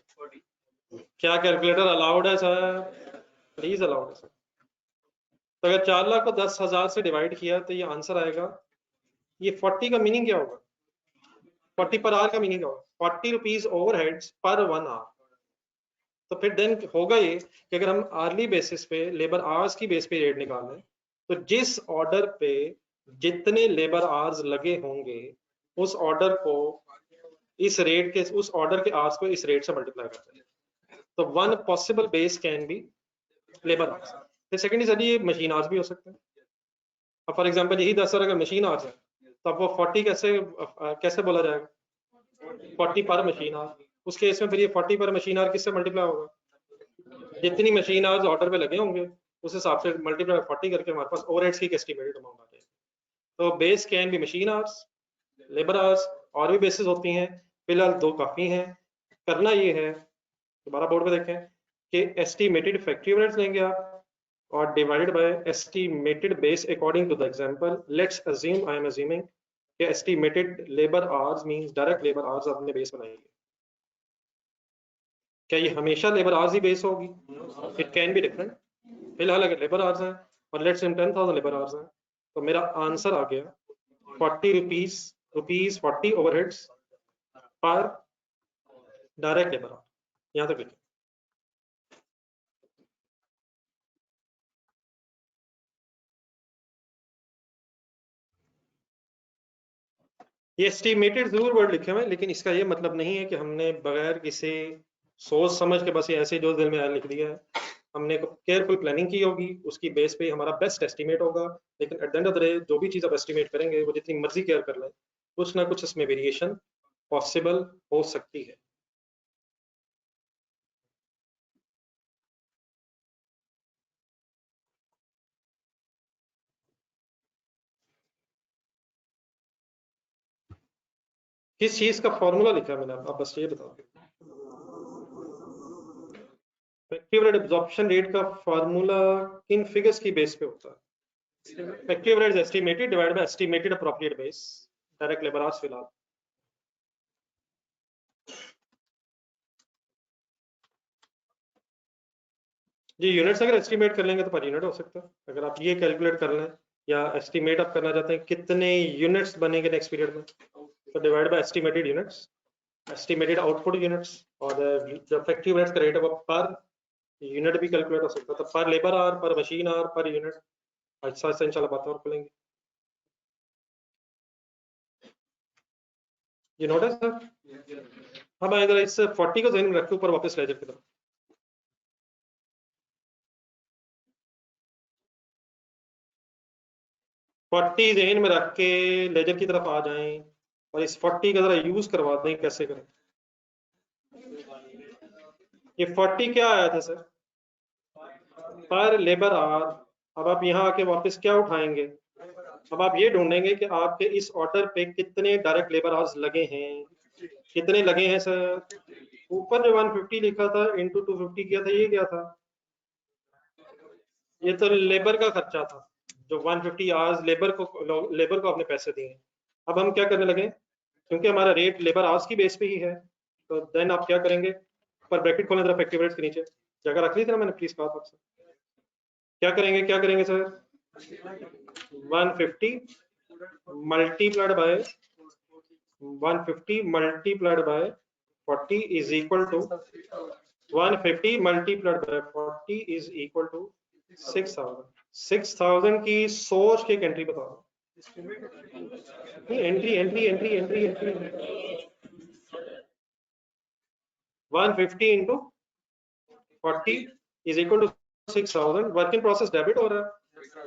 क्या कैलकुलेटर अलाउड है सर? प्लीज अलाउड है सर। तो अगर 4 लाख को 10,000 से डिवाइड किया तो ये आंसर आएगा, ये 40 का मीनिंग क्या होगा? 40 पर आवर का मीनिंग क्या होगा? 40 रुपीज ओवरहेड्स पर 1 आवर। तो फिर देन होगा ये कि अगर हम आर्ली बेसिस पे लेबर आवर्स की बेस पे रेट निकालें तो जिस ऑर्डर पे जितने लेबर आवर्स लगे होंगे उस ऑर्डर को इस रेट के, उस ऑर्डर के आवर्स को इस रेट से मल्टीप्लाई करते हैं। तो one possible base can be labour hours. फिर सेकंड इज ये मशीन आवर्स भी हो सकते हैं। अब फॉर एग्जांपल यही 10 अगर मशीन आवर्स है तो अब वो 40 कैसे बोला जाएगा? 40 पर मशीन आवर। उस केस में फिर ये 40 पर मशीन आवर किससे मल्टीप्लाई होगा, जितनी मशीन आवर्स ऑर्डर पे लगे होंगे उस हिसाब से मल्टीप्लाई 40 करके हमारे पास ओवरहेड्स की एस्टिमेटेड अमाउंट आ जाएगी। तो बेस कैन भी मशीन आवर्स, लेबर आवर्स, और भी बेसिस होती हैं, फिलहाल दो काफी हैं। करना ये है, दोबारा बोर्ड पे देखें कि एस्टिमेटेड फैक्ट्री ओवरहेड्स लेंगे आप और divided by estimated base according to the example. Let's assume, I am assuming कि estimated labour hours means direct labour hours आपने बेस बनाएंगे। क्या ये हमेशा लेबर आवर्स ही बेस होगी? It can be different. फिलहाल अगर लेबर आवर्स है और लेट्स से 10,000 लेबर आवर्स है तो मेरा आंसर आ गया 40 रुपीज 40 ओवरहेड्स पर डायरेक्ट लेबर आवर। यहां तक लिखें। ये एस्टिमेटेड जरूर वर्ड लिखे हुए हैं, लेकिन इसका ये मतलब नहीं है कि हमने बगैर किसी सोच समझ के बस ये ऐसे जो दिल में आया लिख दिया है। हमने केयरफुल प्लानिंग की होगी, उसकी बेस पे हमारा बेस्ट एस्टिमेट होगा। लेकिन at the end of the day जो भी चीज आप एस्टिमेट करेंगे वो जितनी मर्जी केयर कर लें, कुछ ना कुछ इसमें वेरिएशन पॉसिबल हो सकती है। किस चीज का फॉर्मूला लिखा है मैंने, आप बस ये बताओ। फैक्ट्री ओवरहेड एब्जॉर्प्शन रेट का फार्मूला किन फिगर्स की बेस पे होता है? Factory overhead estimated divided by estimated appropriate base, direct labour hours फिलहाल। जी यूनिट्स अगर एस्टिमेट कर लेंगे तो पर यूनिट हो सकता है। अगर आप ये कैलकुलेट कर लें या एस्टिमेट आप करना चाहते हैं कितने यूनिट्स बनेंगे नेक्स्ट पीरियड में, तो divide by estimated units, estimated output units, और जो फैक्ट्री ओवरहेड्स का रेट है वो पर यूनिट भी कैलकुलेट हो सकता है, तो पर लेबर आवर, पर मशीन आवर, पर यूनिट। अच्छा से इंशाल्लाह बातें और खुलेंगी। ये नोटिस सर, हम इधर इस 40 को ध्यान में रख के ऊपर वापस लेजर की तरफ। 40 ध्यान में रख के लेजर की तरफ आ जाएं और इस 40 का जरा यूज करवा दें कैसे करें। ये 40 क्या आया था सर? पर लेबर आवर। अब आप यहाँ आके वापस क्या उठाएंगे? अब आप ये ढूंढेंगे कि आपके इस ऑर्डर पे कितने डायरेक्ट लेबर आवर्स लगे हैं। कितने लगे हैं सर? ऊपर जो 150 लिखा था इंटू 250 किया था, ये क्या था? ये तो लेबर का खर्चा था, जो 150 आवर्स लेबर को आपने पैसे दिए। अब हम क्या करने लगे, क्योंकि हमारा रेट लेबर आवर्स की बेस पे ही है, तो देन आप क्या करेंगे, पर ब्रैकेट खोलें जरा फैक्ट्री रेट्स के नीचे, जगह रख ली थी ना मैंने, प्लीज कहा था आपसे। क्या करेंगे sir? 150 multiplied by 150 multiplied by 40 is equal to 150 multiplied by 40 is equal to 6000। 6000 की सोच के एक एंट्री बताओ। नहीं, entry entry entry entry entry 150 into 40 is equal to 6000। Work in process debit हो रहा है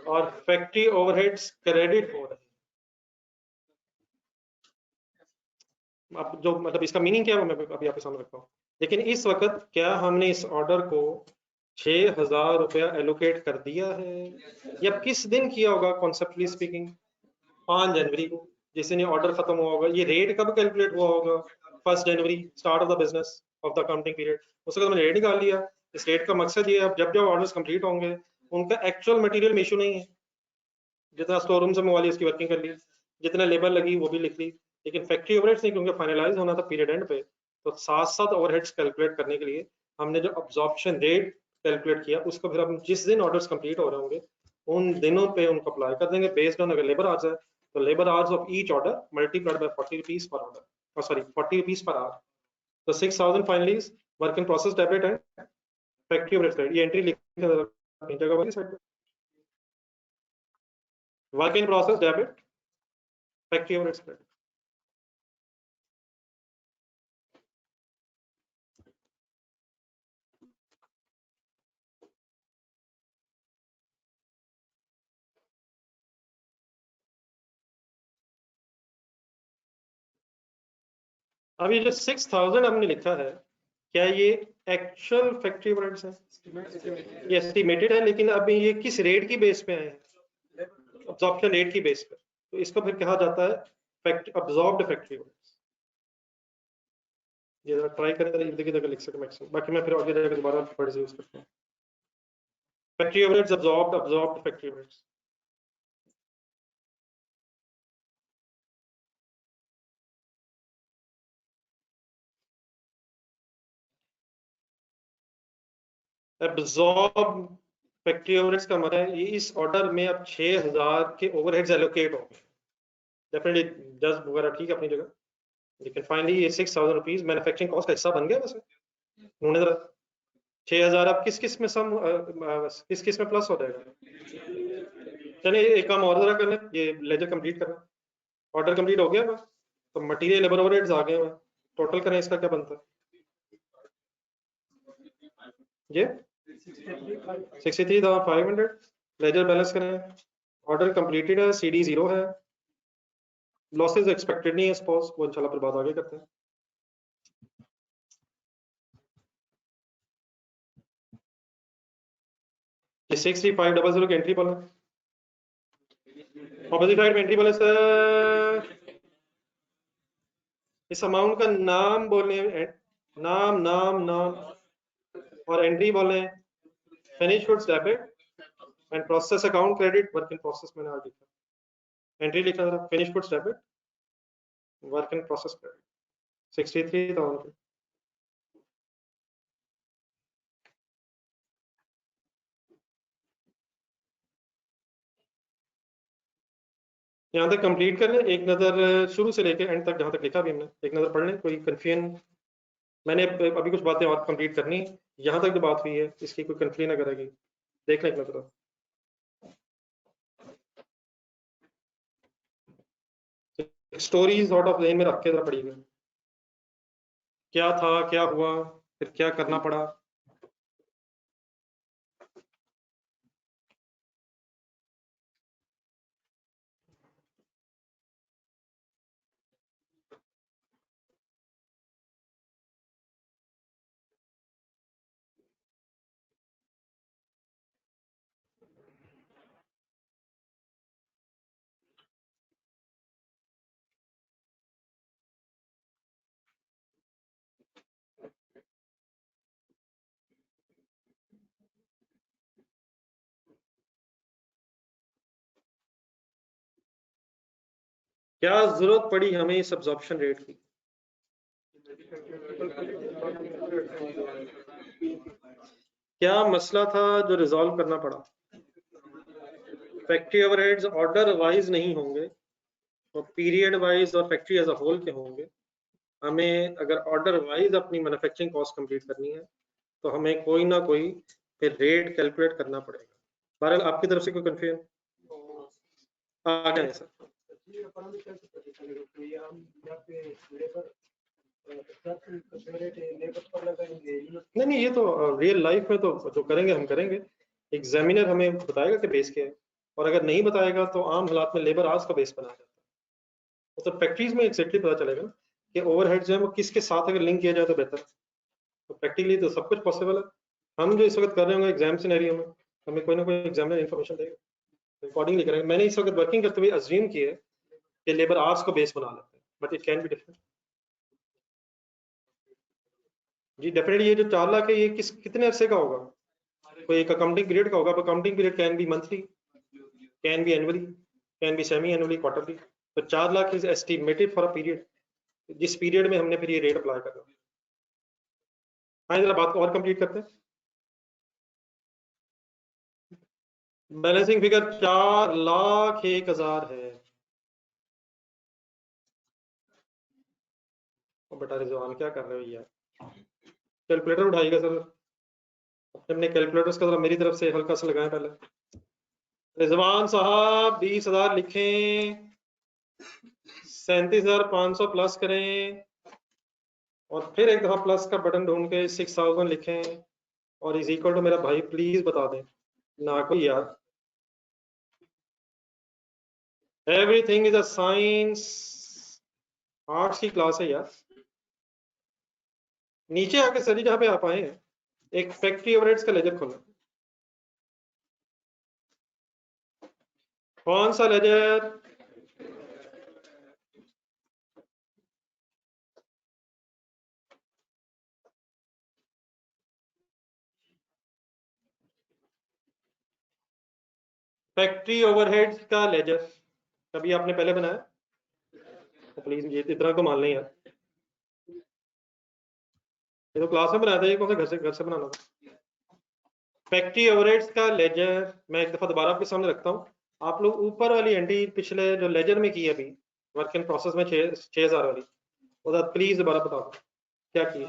और फैक्ट्री ओवरहेड्स क्रेडिट हो रहे हैं। अब जो मतलब इसका मीनिंग क्या है वो मैं अभी आपके सामने रखता हूँ। लेकिन इस वक्त क्या हमने इस ऑर्डर को 6,000 रुपया एलोकेट कर दिया है, या किस दिन किया होगा कॉन्सेप्टली स्पीकिंग? 5 जनवरी को, जिस दिन ये ऑर्डर खत्म हुआ होगा। ये रेट कब कैलकुलेट हुआ होगा? 1 जनवरी, start of the business of the accounting period. उसके बाद मैंने रेट निकाल लिया। इस रेट का मकसद ये है, अब जब जब ऑर्डर्स कंप्लीट होंगे उनका एक्चुअल मटेरियल में इशू नहीं है, जितना स्टोर रूम से मंगवा ली उसकी वर्किंग कर ली, जितना लेबर लगी वो भी लिख ली। लेकिन फैक्ट्री ओवरहेड्स नहीं, क्योंकि फाइनलाइज होना था पीरियड एंड पे, तो साथ साथ ओवरहेड्स कैलकुलेट करने के लिए हमने जो अब्जॉर्प्शन रेट कैलकुलेट किया उसको फिर हम जिस दिन ऑर्डर्स कंप्लीट हो रहे होंगे उन दिनों पे उनको अप्लाई कर देंगे बेस्ड ऑन, अगर लेबर आवर्स है तो labour hours of each order multiplied by 40 rupees per order, sorry 40 rupees per hour. तो 6000 finally work in process debit and factory overheads credit. ये एंट्री लिख जगह वाली साइड पे, work in process debit, factory overheads credit. अब ये जो 6000 हमने लिखा है, क्या ये एक्चुअल फैक्ट्री ओवरहेड्स है? ये एस्टिमेटेड है, लेकिन अब ये किस रेट की बेस पे आए हैं? अब्जॉर्प्शन रेट की बेस पे। तो इसको फिर कहा जाता है अब्जॉर्ब्ड फैक्ट्री ओवरहेड्स। ये जरा ट्राई करें, जरा इर्द गिर्द लिख सके मैक्सिमम, बाकी मैं फिर आगे जाकर दोबारा वर्ड्स यूज करता हूँ। Factory overheads, absorbed factory overheads. Absorb factory overheads का मतलब है इस ऑर्डर में अब 6000 के ओवरहेड्स एलोकेट होंगे। डेफिनेटली 10 वगैरह ठीक है अपनी जगह, लेकिन फाइनली ये 6000 रुपीज मैन्युफैक्चरिंग कॉस्ट का हिस्सा बन गया। वैसे उन्होंने जरा 6000 अब किस किस में सम किस किस में प्लस हो जाएगा? चलिए एक काम और जरा कर लें, ये लेजर कंप्लीट करना। ऑर्डर कंप्लीट हो गया बस, तो मटेरियल लेबर ओवरहेड्स आ गए हैं। टोटल करें इसका क्या बनता है? ये 63,500। लेजर बैलेंस करें, ऑर्डर कंप्लीटेड है, CD 0 है, लॉसेस एक्सपेक्टेड नहीं है सपोज, वो इंशाल्लाह फिर बात आगे करते हैं। ये 63500 की एंट्री बोला, ऑपोजिट साइड में एंट्री बोले सर, इस अमाउंट का नाम बोले, नाम नाम नाम, और एंट्री बोले finish goods debit and process account credit, work in process मैंने आज लिखा, एंट्री लिखा था finish goods debit, work in process credit 63,000। यहाँ तक कंप्लीट कर लें, एक नज़र शुरू से लेकर एंड तक जहाँ तक लिखा भी हमने, एक नज़र पढ़ लें, कोई कंफ्यूजन। मैंने अभी कुछ बातें और कंप्लीट करनी है, यहाँ तक जो बात हुई है इसकी कोई कंफ्यूजन अगर आएगी देख लें एक नज़र। स्टोरी सॉर्ट ऑफ ज़हन में रख के जरा पढ़िएगा, क्या था, क्या हुआ, फिर क्या करना पड़ा। क्या जरूरत पड़ी हमें इस अब्जॉर्प्शन रेट की? क्या मसला था जो रिजॉल्व करना पड़ा? फैक्ट्री ओवरहेड्स ऑर्डर वाइज नहीं होंगे, तो पीरियड वाइज और फैक्ट्री एज अ होल के होंगे। हमें अगर ऑर्डर वाइज अपनी मैन्युफैक्चरिंग कॉस्ट कंप्लीट करनी है तो हमें कोई ना कोई फिर रेट कैलकुलेट करना पड़ेगा। बहरहाल आपकी तरफ से कोई कंफ्यूजन आ गया है सर? नहीं नहीं, ये तो रियल लाइफ में तो जो करेंगे हम करेंगे, एग्जामिनर हमें बताएगा कि बेस क्या है, और अगर नहीं बताएगा तो आम हालात में लेबर आवर्स का बेस बनाया जाता है। तो फैक्ट्रीज में एक्जेक्टली पता चलेगा ना कि ओवरहेड जो है वो किसके साथ अगर लिंक किया जाए तो बेहतर। तो प्रैक्टिकली तो सब कुछ पॉसिबल है। हम जो इस वक्त कर रहे होंगे एग्जाम सिनेरियो में, हमें कोई ना कोई एग्जामिनर इन्फॉर्मेशन देगा, अकॉर्डिंगली करेंगे। मैंने इस वक्त वर्किंग करते हुए अज्यूम किया है कि लेबर आवर्स को बेस बना लेते हैं, but it can be different. जी डेफिनेटली, ये जो 4 लाख है ये कितने अरसे का होगा? कोई एक अकाउंटिंग पीरियड का होगा। Accounting period can be monthly, can be annually, can be semi annually, quarterly. तो 4 lakh is estimated for a period, जिस पीरियड में हमने फिर ये रेट अप्लाई करना। हाँ, जरा बात को और कंप्लीट करते हैं। बैलेंसिंग फिगर 4,01,000 है। और बेटा रिजवान क्या कर रहे हो यार? कैलकुलेटर उठाइएगा सर, अपने कैलकुलेटर्स का जरा मेरी तरफ से हल्का सा लगाएं पहले। रिजवान साहब 20,000 लिखें, 37,500 प्लस करें, और फिर एक दफा प्लस का बटन ढूंढ के 6,000 लिखें, और इज इक्वल टू, मेरा भाई प्लीज बता दें ना कोई यार, everything is a science, arts की क्लास है यार। नीचे आके सर जहाँ पे आप आए हैं एक फैक्ट्री ओवरहेड्स का लेजर खोलना। कौन सा लेजर? फैक्ट्री ओवरहेड्स का लेजर कभी आपने पहले बनाया? तो प्लीज ये इतना तो मान लें यार, ये तो क्लास में बनाया था, ये कौन सा घर से बनाना था? फैक्ट्री ओवरहेड्स का लेजर मैं एक दफा दोबारा आपके सामने रखता हूँ। आप लोग ऊपर वाली एंट्री पिछले जो लेजर में की है अभी वर्क इन प्रोसेस में 6000 वाली, वो प्लीज दोबारा बता दो क्या की।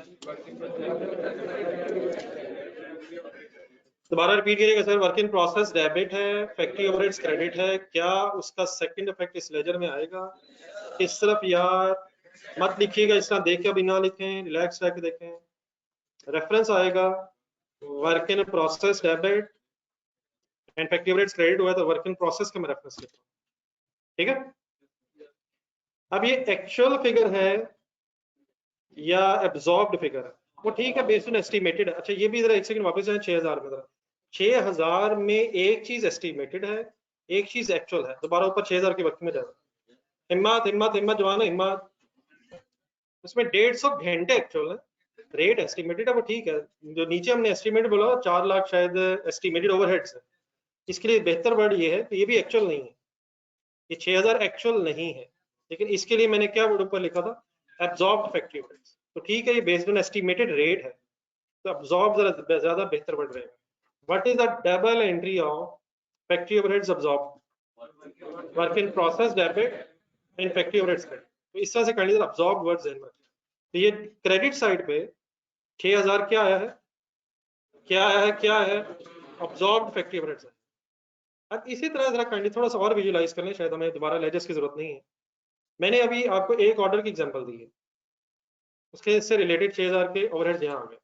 दोबारा रिपीट कीजिएगा sir. Work in process debit है, फैक्ट्री ओवरहेड्स क्रेडिट है, क्या उसका सेकंड इफेक्ट इस लेजर में आएगा? इस तरफ यार मत लिखिएगा, इस तरह देख के अभी ना लिखें, रिलैक्स रह के देखें। रेफरेंस आएगा work in process debit and factory overheads credit हुआ तो वर्क इन प्रोसेस का मैं रेफरेंस लिख रहा हूं, ठीक है। अब ये एक्चुअल फिगर है या एब्जॉर्ब्ड फिगर है, वो ठीक है, बेस्ड ऑन एस्टिमेटेड। अच्छा ये भी जरा एक सेकंड वापस आए 6000 में, जरा 6000 में एक चीज एस्टिमेटेड है, एक चीज एक्चुअल है। दोबारा ऊपर 6000 के वक्त में जाओ। हिम्मत हिम्मत हिम्मत जवान, हिम्मत। उसमें 150 घंटे एक्चुअल है, रेट एस्टिमेटेड है, वो ठीक है। जो नीचे हमने एस्टिमेट बोला 4 लाख शायद एस्टिमेटेड ओवरहेड्स है, इसके लिए बेहतर वर्ड ये है कि ये भी एक्चुअल नहीं है, ये 6000 एक्चुअल नहीं है। लेकिन इसके लिए मैंने क्या वर्ड ऊपर लिखा था? Absorbed factory overheads. तो ठीक है, ये बेस्ड ऑन एस्टिमेटेड रेट है, तो एब्जॉर्ब जरा ज्यादा बेहतर वर्ड रहेगा। What is the double entry of factory overheads absorb? Work in process debit and factory overheads credit. तो इस तरह से करनी, एब्जॉर्ब वर्ड ध्यान में। तो ये क्रेडिट साइड पे 6000 क्या आया है, क्या आया है, क्या है? अब्जॉर्ब फैक्ट्री ओवरहेड्स है। अब इसी तरह जरा काइंडली थोड़ा सा और विजुलाइज कर लें, शायद हमें दोबारा लेजर्स की जरूरत नहीं है। मैंने अभी आपको एक ऑर्डर की एग्जांपल दी है, उसके से रिलेटेड 6000 के ओवरहेड्स यहाँ आ गए।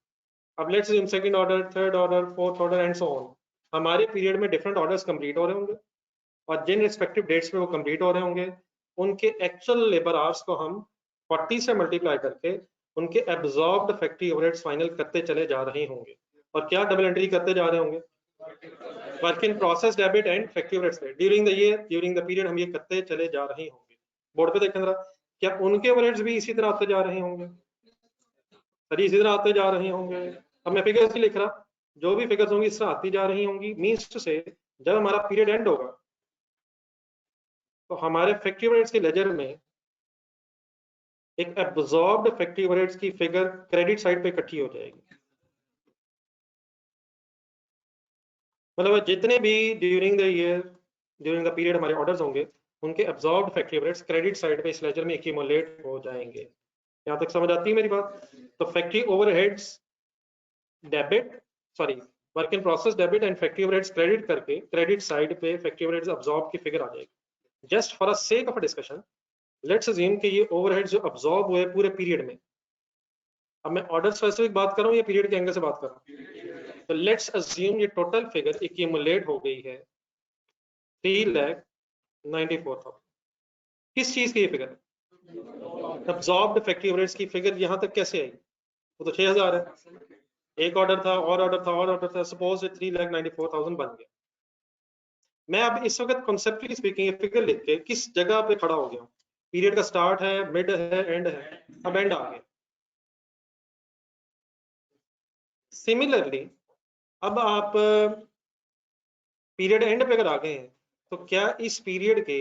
अब let's assume second order, third order, fourth order and so on. हमारे पीरियड में डिफरेंट ऑर्डर्स कंप्लीट हो रहे होंगे और जिन रिस्पेक्टिव डेट्स पे वो कंप्लीट हो रहे होंगे उनके एक्चुअल लेबर आवर्स को हम 40 से मल्टीप्लाई करके उनके एब्जॉर्ब्ड फैक्ट्री ओवरहेड्स फाइनल करते चले जा रहे होंगे। और क्या डबल एंट्री करते जा रहे होंगे? Work in process debit and factory overheads during the year, during the period हम ये करते चले जा रहे होंगे। बोर्ड पे देखें जरा, क्या उनके ओवरहेड्स भी इसी तरह आते जा रहे होंगे? सर इसी तरह आते जा रहे होंगे। अब मैं फिगर्स नहीं लिख रहा, जो भी फिगर्स होंगी इस तरह आती जा रही होंगी। मीन्स टू से जब हमारा पीरियड एंड होगा तो हमारे फैक्ट्री ओवरहेड्स के लेजर में एक एब्जॉर्ब्ड फैक्ट्री ओवरहेड्स की फिगर क्रेडिट साइड पे इकट्ठी हो जाएगी। मतलब जितने भी during the year, during the period हमारे ऑर्डर्स होंगे उनके absorbed factory overheads credit side पे इस लेजर में एक्यूमुलेट हो जाएंगे। यहाँ तक समझ आती है मेरी बात? तो factory overheads debit, sorry, work in process debit and factory overheads credit करके क्रेडिट साइड पे फैक्ट्री ओवरहेड्स अब्जॉर्ब की फिगर आ जाएगी। Just for a sake of discussion let's assume कि ये ओवरहेड्स जो अब्जॉर्ब हुए पूरे पीरियड में, अब मैं ऑर्डर स्पेसिफिक बात कर रहा हूँ या पीरियड के एंगल से बात कर रहा हूँ? तो लेट्स अज्यूम ये टोटल फिगर एक्यूमुलेट हो गई है 3,94,000। किस चीज की ये फिगर है? अब्जॉर्ब्ड फैक्ट्री ओवरहेड्स की फिगर यहाँ तक कैसे आई? वो तो 6000 है, एक ऑर्डर था और ऑर्डर था और ऑर्डर था, सपोज 3,94,000 बन गया। मैं अब इस वक्त कॉन्सेप्चुअली स्पीकिंग ये फिगर लिख के किस जगह पे खड़ा हो गया हूँ? पीरियड का स्टार्ट है, मिड है, एंड है, अब एंड आ गया। सिमिलरली अब आप पीरियड एंड पे अगर आ गए हैं तो क्या इस पीरियड के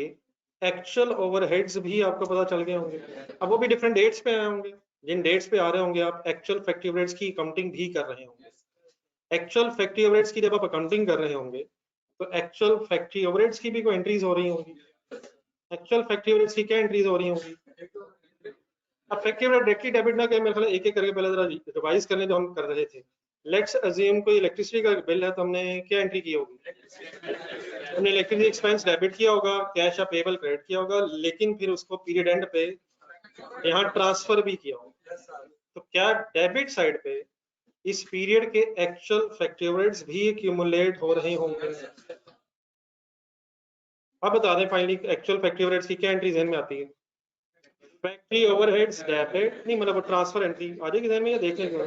एक्चुअल ओवरहेड्स भी आपको पता चल गए होंगे? अब वो भी डिफरेंट डेट्स पे आए होंगे, जिन डेट्स पे आ रहे होंगे आप एक्चुअल फैक्ट्री ओवरहेड्स की अकाउंटिंग भी कर रहे होंगे। एक्चुअल फैक्ट्री ओवरहेड्स की जब आप अकाउंटिंग कर रहे होंगे तो एक्चुअल फैक्ट्री ओवरहेड्स की भी कोई एंट्रीज हो रही होंगी। एक्चुअल फैक्ट्री ओवरहेड्स की क्या एंट्रीज हो रही होंगी? अब फैक्ट्री ओवरहेड डायरेक्टली डेबिट ना करें, मेरे ख्याल एक एक करके पहले जरा रिवाइज करने जो हम कर रहे थे। लेट्स अज्यूम कोई इलेक्ट्रिसिटी का बिल है तो हमने क्या एंट्री की होगी? हमने इलेक्ट्रिसिटी एक्सपेंस डेबिट किया होगा, कैश या पेबल क्रेडिट किया होगा, लेकिन फिर उसको पीरियड एंड पे यहाँ ट्रांसफर भी किया होगा। तो क्या डेबिट साइड पे इस पीरियड के एक्चुअल फैक्ट्री ओवरहेड्स भी एक्यूमुलेट हो रहे होंगे? अब बता दें फाइनली एक्चुअल फैक्ट्री ओवरहेड्स की क्या एंट्री ज़हन में आती है? फैक्ट्री ओवरहेड्स डेबिट नहीं, मतलब ट्रांसफर एंट्री आ जाएगी ध्यान में, या देख लेंगे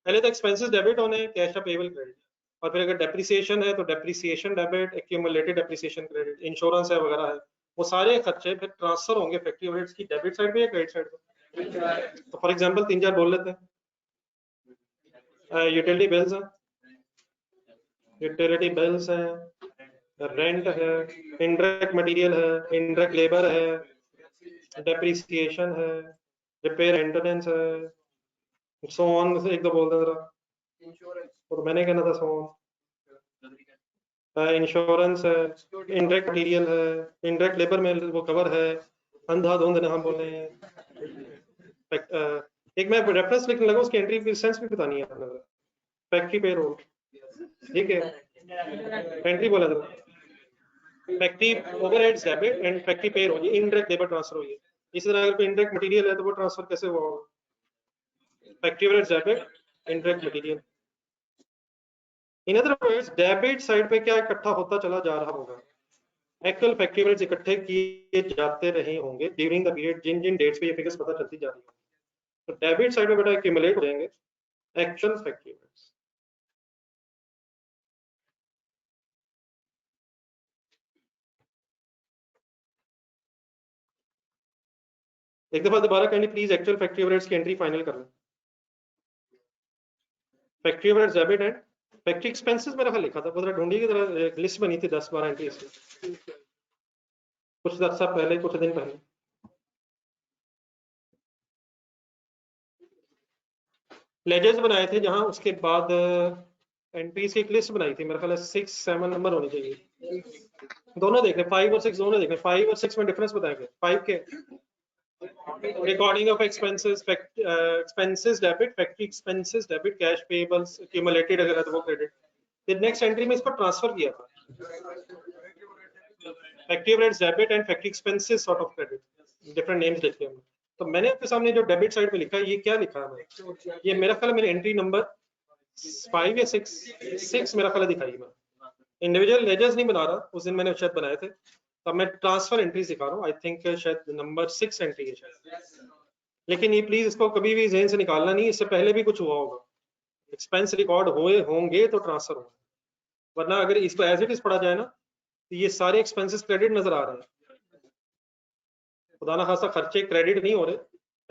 पहले तो एक्सपेंसेस डेबिट होने हैं, कैश पेबल क्रेडिट, और फिर अगर डेप्रिसिएशन है तो depreciation debit, accumulated depreciation credit, insurance है वगैरह है, वो सारे खर्चे फिर ट्रांसफर होंगे फैक्ट्री ओवरहेड्स की डेबिट साइड पे या क्रेडिट साइड पे। तो फॉर एग्जांपल 3-4 बोल लेते हैं। यूटिलिटी बिल्स है, यूटिलिटी बिल्स है, रेंट है, इनडायरेक्ट मटेरियल है, इनडायरेक्ट लेबर है, डेप्रिसिएशन है, रिपेयर मेंटेनेंस है, सो ऑन से एक दो बोल दे जरा, तो मैंने कहना था सो ऑन, इंश्योरेंस है, इनडायरेक्ट मटेरियल है, इनडायरेक्ट लेबर में वो कवर है, अंधाधुंध हम बोले हैं। एक मैं रेफरेंस लिखने लगा, उसकी एंट्री सेंस भी बतानी है आपने, फैक्ट्री पे रोल, ठीक है, एंट्री बोला था factory overheads debit and factory पे रोल, इनडायरेक्ट लेबर ट्रांसफर हुई है। इसी तरह अगर कोई इनडायरेक्ट मटेरियल है तो वो ट्रांसफर कैसे हुआ होगा, factory overheads debit, indirect material. In other words debit side पे क्या इकट्ठा होता चला जा रहा होगा, एक्चुअल फैक्ट्री ओवरहेड्स इकट्ठे किए जाते रहे होंगे ड्यूरिंग द पीरियड, जिन जिन डेट्स पे ये फिगर्स पता चलती जा रही है, तो डेबिट साइड पे बेटा एक्यूमुलेट हो जाएंगे एक्चुअल फैक्ट्री ओवरहेड्स। एक दफा दोबारा kindly please actual factory overheads की एंट्री फाइनल कर लें। Factory overheads debit and factory expenses मेरा ख्याल लिखा था, जरा ढूंढिए की तरह लिस्ट बनी थी 10-12 एंट्री इसकी, कुछ अर्सा पहले, कुछ दिन पहले लेजर्स बनाए थे, जहां उसके बाद एंट्रीज की एक लिस्ट बनाई थी, मेरा ख्याल है 6-7 नंबर होनी चाहिए, दोनों देख रहे 5 और 6 दोनों देख रहे, 5 और 6 में डिफरेंस बताएंगे। 5 के recording of expenses, expenses debit, factory expenses debit, cash payables accumulated अगर है तो वो credit, फिर नेक्स्ट एंट्री में इसको ट्रांसफर किया था, factory overheads debit and factory expenses sort of credit, different names लिखे हमने। तो मैंने आपके सामने जो डेबिट साइड पे लिखा है, ये क्या लिखा है मैंने, ये मेरा ख्याल है मेरी एंट्री नंबर 5 या 6 मेरा ख्याल दिखाई मैं, इंडिविजुअल लेजर्स नहीं बना रहा, उस दिन मैंने शायद बनाए थे, तब मैं ट्रांसफर एंट्री सिखा रहा हूँ, आई थिंक शायद नंबर 6 एंट्री है शायद, लेकिन ये प्लीज इसको कभी भी जहन से निकालना नहीं, इससे पहले भी कुछ हुआ होगा, एक्सपेंस रिकॉर्ड हुए होंगे तो ट्रांसफर होंगे, वरना अगर इसको एज इट इज पढ़ा जाए ना तो ये सारे एक्सपेंसेस क्रेडिट नजर आ रहे हैं, खुदा ना खासा खर्चे क्रेडिट नहीं हो रहे,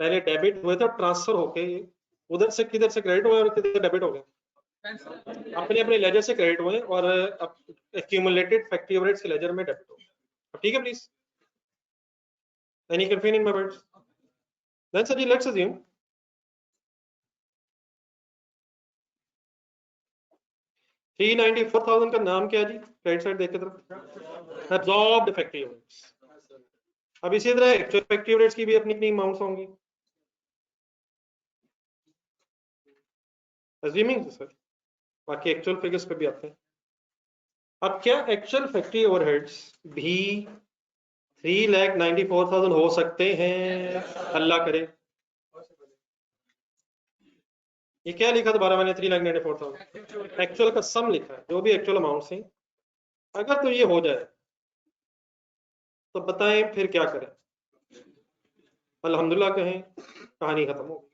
पहले डेबिट हुए तो ट्रांसफर होके उधर से किधर से क्रेडिट हुए और किधर डेबिट हो गए, अपने अपने लेजर से क्रेडिट हुए और एक्यूमुलेटेड फैक्ट्री ओवरहेड्स के लेजर में डेबिट हो गए। ठीक है please, any confusion in my words? Then sir ji let's assume 394,000 का नाम क्या है जी, राइट साइड देख के तरफ, एब्जॉर्ब्ड फैक्ट्री ओवरहेड्स। अब इसी तरह एक्चुअल फैक्ट्री ओवरहेड्स की भी अपनी अपनी अमाउंट्स होंगी, अज्यूमिंग सर, बाकी एक्चुअल फिगर्स पे भी आते हैं। अब क्या एक्चुअल फैक्ट्री ओवरहेड्स भी 3,94,000 हो सकते हैं? अल्लाह करे। ये क्या लिखा दोबारा मैंने, 3,94,000 एक्चुअल का सम लिखा है, जो भी एक्चुअल अमाउंट है, अगर तो ये हो जाए तो बताएं फिर क्या करें, अल्हम्दुलिल्लाह कहें, कहानी खत्म हो गई।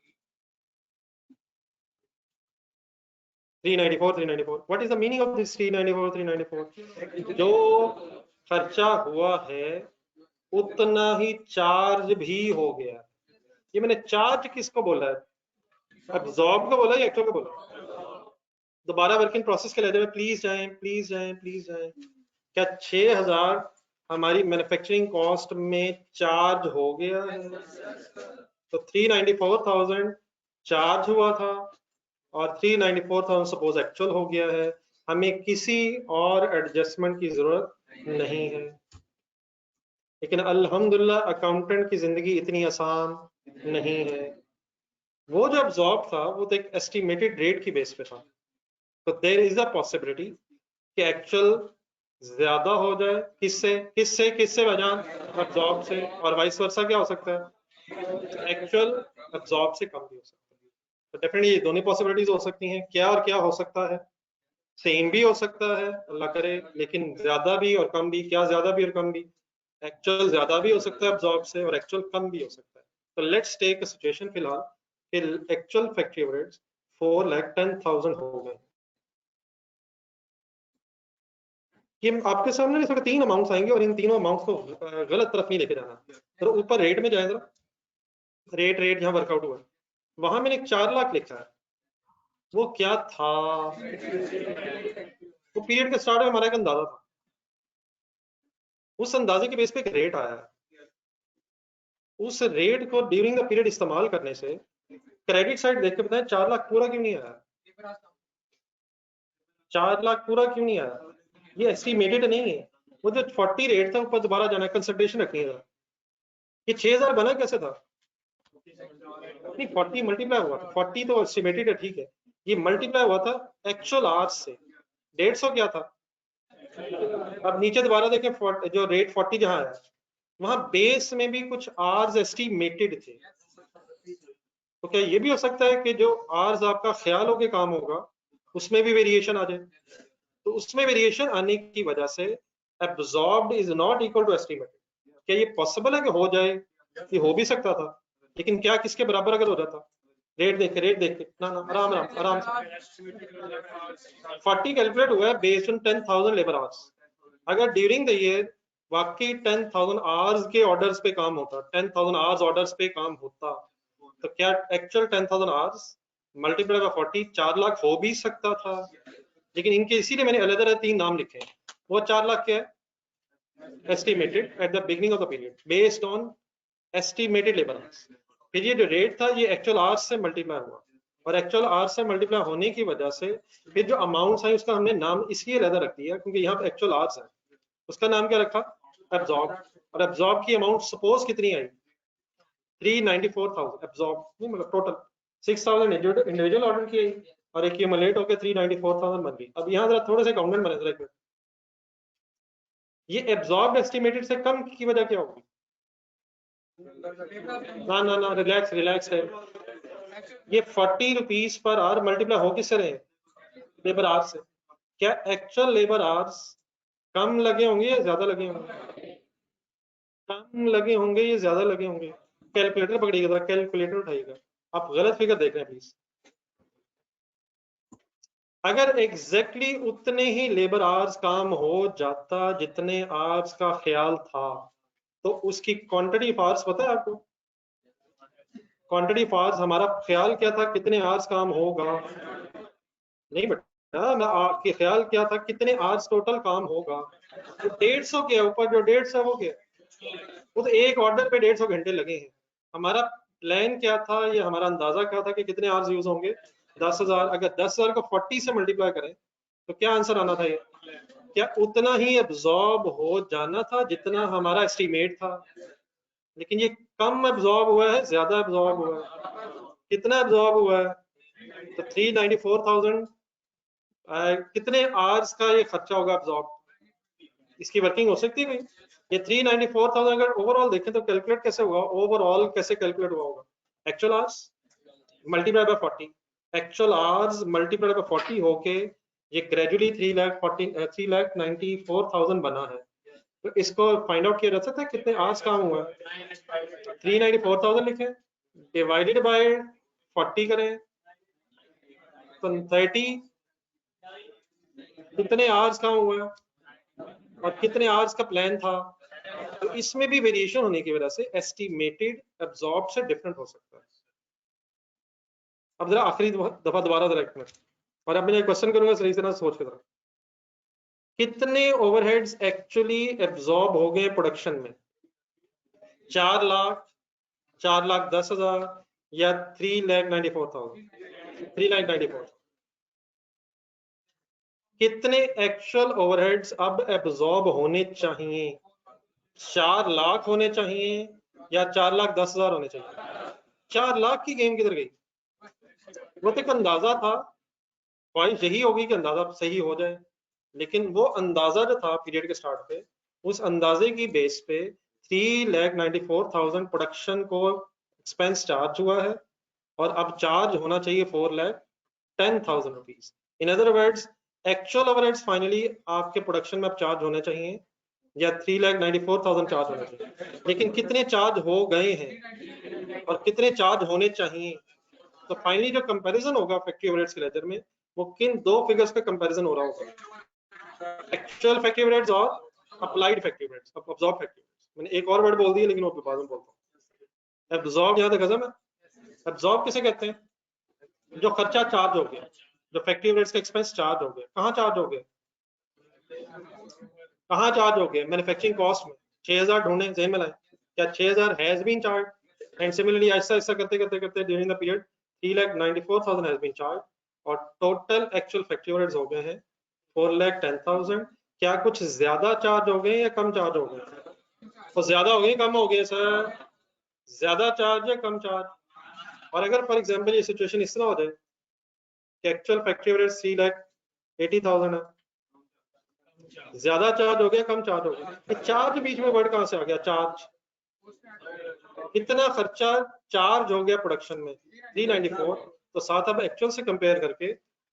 394 what is the meaning of this 394? जो खर्चा हुआ है उतना ही चार्ज भी हो गया। ये मैंने चार्ज किसको बोला है, अब्जॉर्ब को बोला या एक्चुअल को बोला? दोबारा वर्किंग प्रोसेस के लेते में प्लीज जाएं, प्लीज जाएं, प्लीज जाएं। क्या 6,000 हमारी मैन्युफैक्चरिंग कॉस्ट में चार्ज हो गया है? तो 394,000 चार्ज हुआ था और 394,000 सपोज एक्चुअल हो गया है, हमें किसी और एडजस्टमेंट की जरूरत नहीं है। लेकिन अल्हम्दुलिल्लाह अकाउंटेंट की जिंदगी इतनी आसान नहीं है, वो जो अब्जॉर्ब था वो तो एक एस्टिमेटेड रेट की बेस पे था, तो देयर इज अ पॉसिबिलिटी कि एक्चुअल ज्यादा हो जाए, किससे किससे किससे वजह, अब्जॉर्ब से, और वाइस वर्सा क्या हो सकता है, एक्चुअल अब्जॉर्ब से कम भी हो सकता है। तो डेफिनेटली दोनों पॉसिबिलिटीज हो सकती हैं, क्या और क्या हो सकता है, सेम भी हो सकता है अल्लाह करे, लेकिन ज्यादा भी और कम भी, क्या ज्यादा भी और कम भी, एक्चुअल ज्यादा भी हो सकता है एब्जॉर्ब से और एक्चुअल कम भी हो सकता है। तो लेट्स टेक अ सिचुएशन फिलहाल कि एक्चुअल फैक्ट्री ओवरहेड्स 4,10,000 हो गए। ये आपके सामने इसमें 3 अमाउंट्स आएंगे और इन तीनों अमाउंट्स को गलत तरफ नहीं लेके जाना। तो ऊपर रेट में जाए जरा, रेट जहां वर्कआउट हुआ वहां मैंने 4 लाख लिखा है। वो क्या था? वो पीरियड के स्टार्ट में हमारा एक अंदाजा था, उस अंदाजे के बेस पे एक रेट आया है। उस रेट को ड्यूरिंग द पीरियड इस्तेमाल करने से क्रेडिट साइड देख के बताएं 4 लाख पूरा क्यों नहीं आया? 4 लाख पूरा क्यों नहीं आया? ये एस्टिमेटेड नहीं है। वो जो 40 रेट था ऊपर दोबारा जाना, कंसिडरेशन रखनी है। ये 6000 बना कैसे था? नहीं, 40 मल्टीप्लाई हुआ था। 40 तो एस्टिमेटेड है, ठीक है। ये मल्टीप्लाई हुआ था एक्चुअल आवर्स से। 150 क्या था? अब नीचे दोबारा देखें, जो रेट 40 जहां है वहां बेस में भी कुछ आवर्स एस्टिमेटेड थे। तो क्या ये भी हो सकता है कि जो आवर्स आपका ख्याल हो के काम होगा उसमें भी वेरिएशन आ जाए? तो उसमें वेरिएशन आने की वजह से absorbed is not equal to estimated. क्या ये पॉसिबल है कि हो जाए? ये हो भी सकता था, लेकिन क्या किसके बराबर अगर हो जाता? रेट देख के ना ना, आराम आराम आराम से। 40 कैलकुलेट हुआ है बेस्ड ऑन 10,000 लेबर आवर्स। अगर ड्यूरिंग द ईयर वाकई 10,000 आवर्स के ऑर्डर्स पे काम होता, 10,000 आवर्स ऑर्डर्स पे काम होता, तो क्या actual 10,000 hours multiply by 40 4 lakh हो भी सकता था? लेकिन इनके इसीलिए मैंने अलग-अलग 3 नाम लिखे हैं। वो 4 लाख क्या है? Estimated at the beginning of the period based on estimated labour hours. फिर ये जो रेट था ये एक्चुअल आवर्स से मल्टीप्लाई हुआ, और एक्चुअल आवर्स से मल्टीप्लाई होने की वजह से फिर जो अमाउंट्स है उसका हमने नाम इसलिए अलग रख दिया क्योंकि यहाँ पे एक्चुअल आवर्स है। उसका नाम क्या रखा? एब्जॉर्ब। और एब्जॉर्ब की अमाउंट सपोज कितनी आई? 394,000 एब्जॉर्ब, नहीं मतलब टोटल 6,000 इंडिविजुअल ऑर्डर की और एक्यूमुलेट होकर 394,000 बन गई। अब यहाँ जरा थोड़े से काउंटेंट बने, जरा ये एब्जॉर्ब एस्टिमेटेड से कम की वजह क्या होगी? ना ना ना, रिलैक्स रिलैक्स है। ये 40 रुपीज पर आवर मल्टीप्लाई हो किससे रहे? लेबर आवर्स से। क्या एक्चुअल लेबर आवर्स कम लगे होंगे या ज्यादा लगे होंगे? कम लगे होंगे या ज्यादा लगे होंगे? कैलकुलेटर पकड़िएगा, जरा कैलकुलेटर उठाइएगा। आप गलत फिगर देख रहे हैं प्लीज। अगर एग्जैक्टली उतने ही लेबर आवर्स काम हो जाता जितने आवर्स का ख्याल था, तो उसकी क्वांटिटी ऑफ आवर्स पता है आपको? क्वांटिटी ऑफ आवर्स हमारा ख्याल क्या था, कितने आवर्स काम होगा? नहीं बेटा, मैं आपके ख्याल क्या था, कितने आवर्स टोटल काम होगा? तो 150 के ऊपर जो 150 हो गया, वो तो एक ऑर्डर पे 150 घंटे लगे हैं। हमारा प्लान क्या था, ये हमारा अंदाजा क्या था कि कितने आवर्स यूज होंगे? 10,000। अगर 10,000 को 40 से मल्टीप्लाई करें तो क्या आंसर आना था? ये क्या उतना ही एब्जॉर्ब हो जाना था जितना हमारा एस्टीमेट था? लेकिन ये कम एब्जॉर्ब हुआ है, ज्यादा एब्जॉर्ब हुआ है? कितना एब्जॉर्ब हुआ है? तो 394,000 कितने आवर्स का ये खर्चा होगा एब्जॉर्ब? इसकी वर्किंग हो सकती है भाई? ये 394,000 अगर ओवरऑल देखें तो कैलकुलेट कैसे हुआ? ओवरऑल कैसे कैलकुलेट हुआ होगा? Actual hours multiply by 40, actual hours multiply by 40 होके ये ग्रेजुअली 3,94,000 बना है। तो इसको फाइंड आउट किया जा सकता है कितने आवर्स काम हुआ है? 394,000 लिखे, डिवाइडेड बाय 40 करें तो 30, कितने आवर्स काम हुआ है और कितने आवर्स का प्लान था? तो इसमें भी वेरिएशन होने की वजह से एस्टिमेटेड एब्जॉर्ब से डिफरेंट हो सकता है। अब जरा आखिरी दफा दोबारा जरा एक मिनट, और अब मैं क्वेश्चन करूंगा, सही से ना सोच के जरा, कितने ओवरहेड्स एक्चुअली एब्जॉर्ब हो गए प्रोडक्शन में? 4 लाख, 4,10,000 या 3,94,000? 3,94,000। कितने एक्चुअल ओवरहेड्स अब एब्जॉर्ब होने चाहिए? 4 लाख होने चाहिए या 4,10,000 होने चाहिए? 4 लाख की गेम किधर गई? वो तो एक अंदाजा था, ख्वाहिश यही होगी कि अंदाजा सही हो जाए, लेकिन वो अंदाजा जो था पीरियड के स्टार्ट पे, उस अंदाजे की बेस पे 3,94,000 प्रोडक्शन को एक्सपेंस चार्ज हुआ है, और अब चार्ज होना चाहिए 4,10,000 rupees. In other words actual overheads finally आपके प्रोडक्शन में अब चार्ज होने चाहिए या 3,94,000 चार्ज होने चाहिए, लेकिन कितने चार्ज हो गए हैं और कितने चार्ज होने चाहिए। तो फाइनली जो कंपैरिजन होगा फैक्ट्री ओवरहेड्स के लेजर में, वो किन दो फिगर्स का कंपैरिजन हो रहा होगा, एक्चुअल फैक्ट्री ओवरहेड्स और applied factory overheads, absorb factory overheads. मैंने एक और वर्ड बोल दिया लेकिन वो बाद में बोलता हूँ। एब्जॉर्ब यहाँ तक हजम है। एब्जॉर्ब किसे कहते हैं, जो खर्चा चार्ज हो गया, जो फैक्ट्री ओवरहेड्स का एक्सपेंस चार्ज हो गया, कहाँ चार्ज हो गया, कहाँ चार्ज हो गया, मैन्युफैक्चरिंग कॉस्ट में। 6000 ढूंढे, जहन में लाए, क्या 6000 has been charge. And similarly ऐसा ऐसा करते करते करते during the period 3,94,000 has been charge, और टोटल एक्चुअल फैक्ट्री ओवरहेड्स हो गए हैं 4,10,000। क्या कुछ ज्यादा चार्ज हो गए या कम चार्ज हो गए, तो ज्यादा हो गए कम हो गए सर, ज्यादा चार्ज या कम चार्ज। और अगर फॉर एग्जांपल ये सिचुएशन इस तरह हो जाए कि एक्चुअल फैक्ट्री ओवरहेड्स 3,80,000 है, ज्यादा चार्ज हो गया कम चार्ज हो गया, चार्ज बीच में वर्ड कहां से आ गया, चार्ज, कितना खर्चा चार्ज हो गया प्रोडक्शन में 394, तो साथ अब एक्चुअल से कंपेयर करके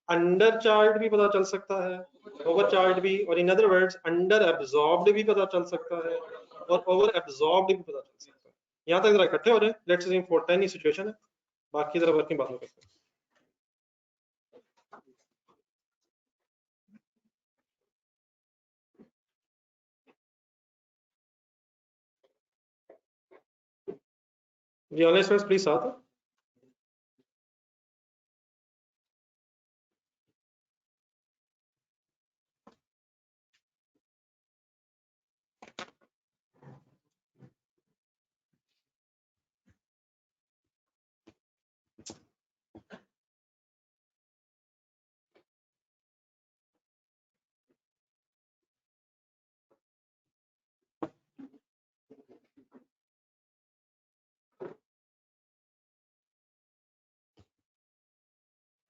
अंडर चार्ज भी पता चल सकता है, ओवर चार्ज भी, और in other words under absorbed भी पता चल सकता है और ओवर एब्जॉर्ब्ड भी पता चल सकता है। यहाँ तक जरा इकट्ठे हो रहे हैं, लेट्स अज्यूम 410 सिचुएशन है, बाकी जरा वर्किंग बात में करते हैं। जी ऑनलाइन स्टूडेंट्स प्लीज साथ।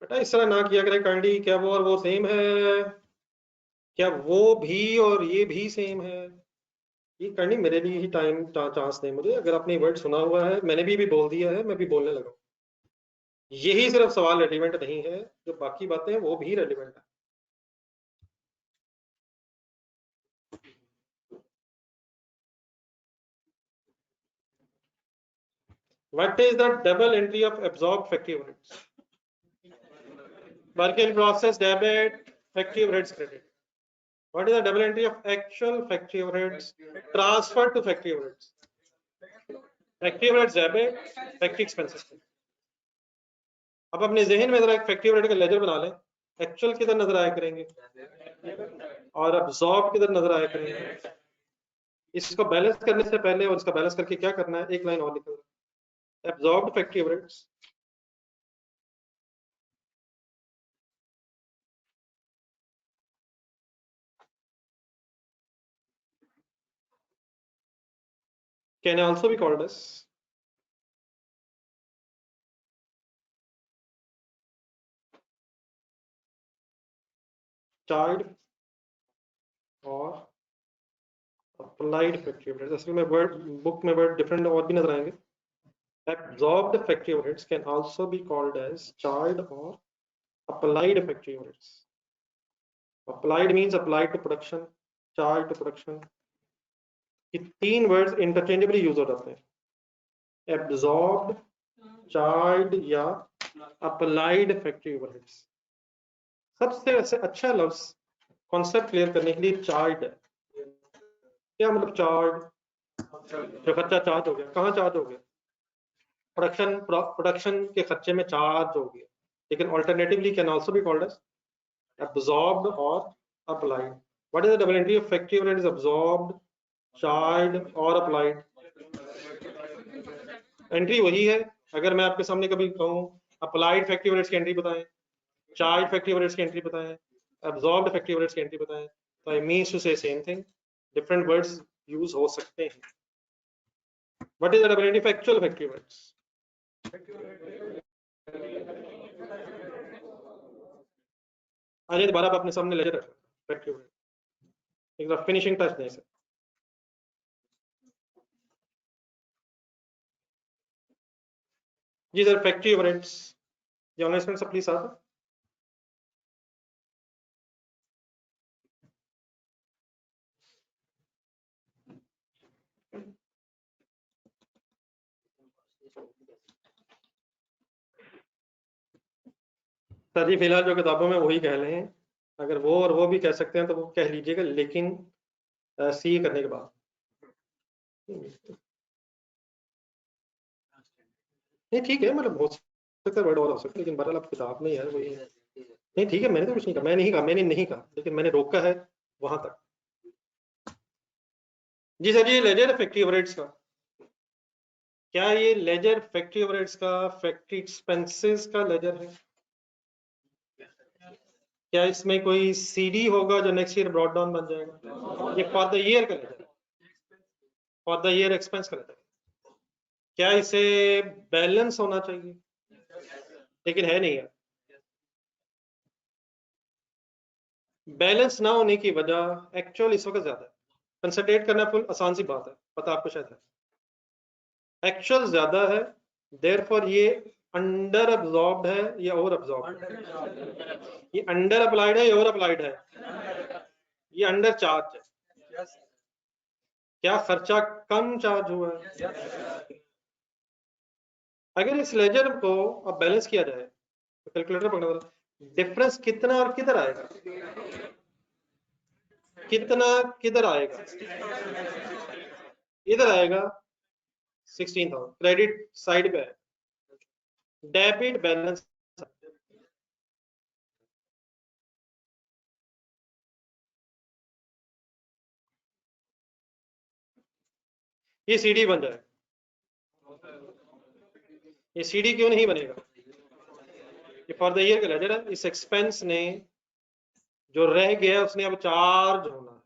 बेटा इस तरह ना किया करें काइंडली, क्या वो और वो सेम है, क्या वो भी और ये भी सेम है, ये करनी मेरे लिए ही टाइम चांस नहीं मुझे। अगर आपने वर्ड सुना हुआ है, मैंने भी बोल दिया है, मैं भी बोलने लगा, यही सिर्फ सवाल रेलिवेंट नहीं है, जो बाकी बातें हैं वो भी रेलिवेंट है। What is the double entry of absorbed factory overheads? Work in process debit, factory overheads credit. What is the double entry of actual factory overheads transferred to factory overheads? Factory overheads debit, factory expenses credit. अब अपने जहन में जरा एक factory overhead का laser बना लें, actual किधर नजर आया करेंगे और अब्सॉर्ब किधर नजर आया करेंगे। इसको बैलेंस करने से पहले और इसका बैलेंस करके क्या करना है, एक लाइन और लिखना है, absorbed factory overheads can also be called as charged और अप्लाइड फैक्ट्री ओवरहेड्स। असल में वर्ड बुक में वर्ड डिफरेंट और भी नजर आएंगे। Absorbed factory overheads can also be called as charged or applied factory overheads. Applied means applied to production, charged to production. ये तीन वर्ड्स इंटरचेंजेबली यूज हो जाते हैं, एब्जॉर्ब्ड, चार्ज या अप्लाइड फैक्ट्री ओवरहेड्स। सबसे वैसे अच्छा लफ्ज कॉन्सेप्ट क्लियर करने के लिए चार्ज है। क्या मतलब चार्ज, जो खर्चा चार्ज हो गया, कहाँ चार्ज हो गया, प्रोडक्शन के खर्चे में चार्ज हो गया, लेकिन alternatively can also be called as absorbed or applied. What is the double entry of factory overhead? Is absorbed, charged or applied. Entry वही है। अगर मैं आपके सामने कभी कहूँ अप्लाइड फैक्ट्री ओवरहेड्स की एंट्री बताएं, चार्ज फैक्ट्री ओवरहेड्स की एंट्री बताएं, अब्सॉर्ब्ड फैक्ट्री ओवरहेड्स की एंट्री बताएं, तो आई मीन्स टू से same thing, different words use हो सकते हैं। What is the double entry of actual factory overheads? आइए दोबारा आप अपने सामने लेजर रखें फैक्ट्री ओवरहेड, एक बार फिनिशिंग टच दें इसे। जी सर, फैक्ट्री ओवरहेड्स, ये सब प्लीज साथ। सर जी फिलहाल जो किताबों में वही कह रहे हैं, अगर वो और वो भी कह सकते हैं तो वो कह लीजिएगा, लेकिन सी करने के बाद। नहीं ठीक है, मतलब हो सकता है वर्ड और हो सकता है, लेकिन बहरहाल आप किताब में यार वही नहीं। ठीक है, मैंने तो कुछ नहीं कहा, मैंने नहीं कहा, लेकिन मैंने रोका है वहां तक। जी सर जी, लेजर फैक्ट्री ओवरहेड्स का क्या, ये लेजर फैक्ट्री ओवरहेड्स का फैक्ट्री एक्सपेंसेस का लेजर है? क्या इसमें कोई सीडी होगा जो नेक्स्ट ईयर ब्रॉड डाउन बन जाएगा? ये फॉर द ईयर का ledger, for the year expense का लेजर। क्या इसे बैलेंस होना चाहिए? लेकिन है नहीं है। बैलेंस ना होने की वजह एक्चुअल इस वक्त ज्यादा है। कंसंट्रेट करना फुल आसान सी बात है, पता आपको शायद है। एक्चुअल ज्यादा है, देयरफॉर ये अंडर अब्सॉर्ब्ड है या ओवर अब्सॉर्ब्ड है? ये अंडर अप्लाइड है या ओवर अप्लाइड है? ये अंडर चार्ज है। क्या खर्चा कम चार्ज हुआ है? अगर इस लेजर को अब बैलेंस किया जाए तो कैलकुलेटर पकड़ने वाला डिफरेंस कितना और किधर आएगा? कितना किधर आएगा? इधर आएगा। 16,000 क्रेडिट साइड पे है, डेबिट बैलेंस। ये सीडी बन जाए। ये सीडी क्यों नहीं बनेगा? ये फॉर द ईयर का लेजर है, इस एक्सपेंस ने जो रह गया उसने अब चार्ज होना है।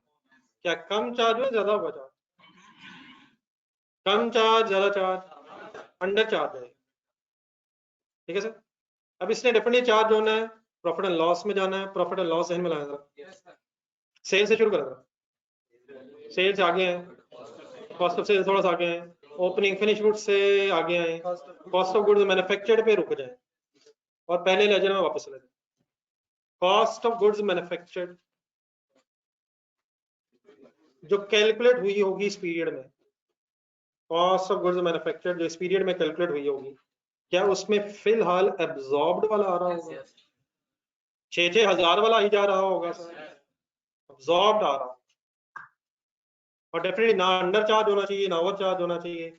क्या कम चार्ज हुआ, ज्यादा हुआ चार्ज? कम चार्ज, ज्यादा चार्ज? अंडर चार्ज है। ठीक है सर। अब इसने डेफिनेटली चार्ज होना है, प्रॉफिट एंड लॉस में जाना है। प्रॉफिट एंड लॉस में लाया जरा, सेल से शुरू करा जरा। सेल से आगे हैं, कॉस्ट ऑफ सेल थोड़ा सा आगे हैं, ओपनिंग फिनिश गुड से आगे आए, कॉस्ट ऑफ गुड्स मैन्युफैक्चर्ड पे रुक जाए और पहले लेजर में वापस चले जाए। कॉस्ट ऑफ गुड्स मैन्युफैक्चर्ड जो कैलकुलेट हुई होगी इस पीरियड में, कॉस्ट ऑफ गुड्स मैन्युफैक्चर्ड जो इस पीरियड में कैलकुलेट हुई होगी, क्या उसमें फिलहाल एब्जॉर्ब्ड वाला आ रहा होगा? 6,000 वाला ही जा रहा होगा सर, एब्जॉर्ब्ड आ रहा। और डेफिनेटली ना अंडर चार्ज होना चाहिए ना ओवर चार्ज होना चाहिए,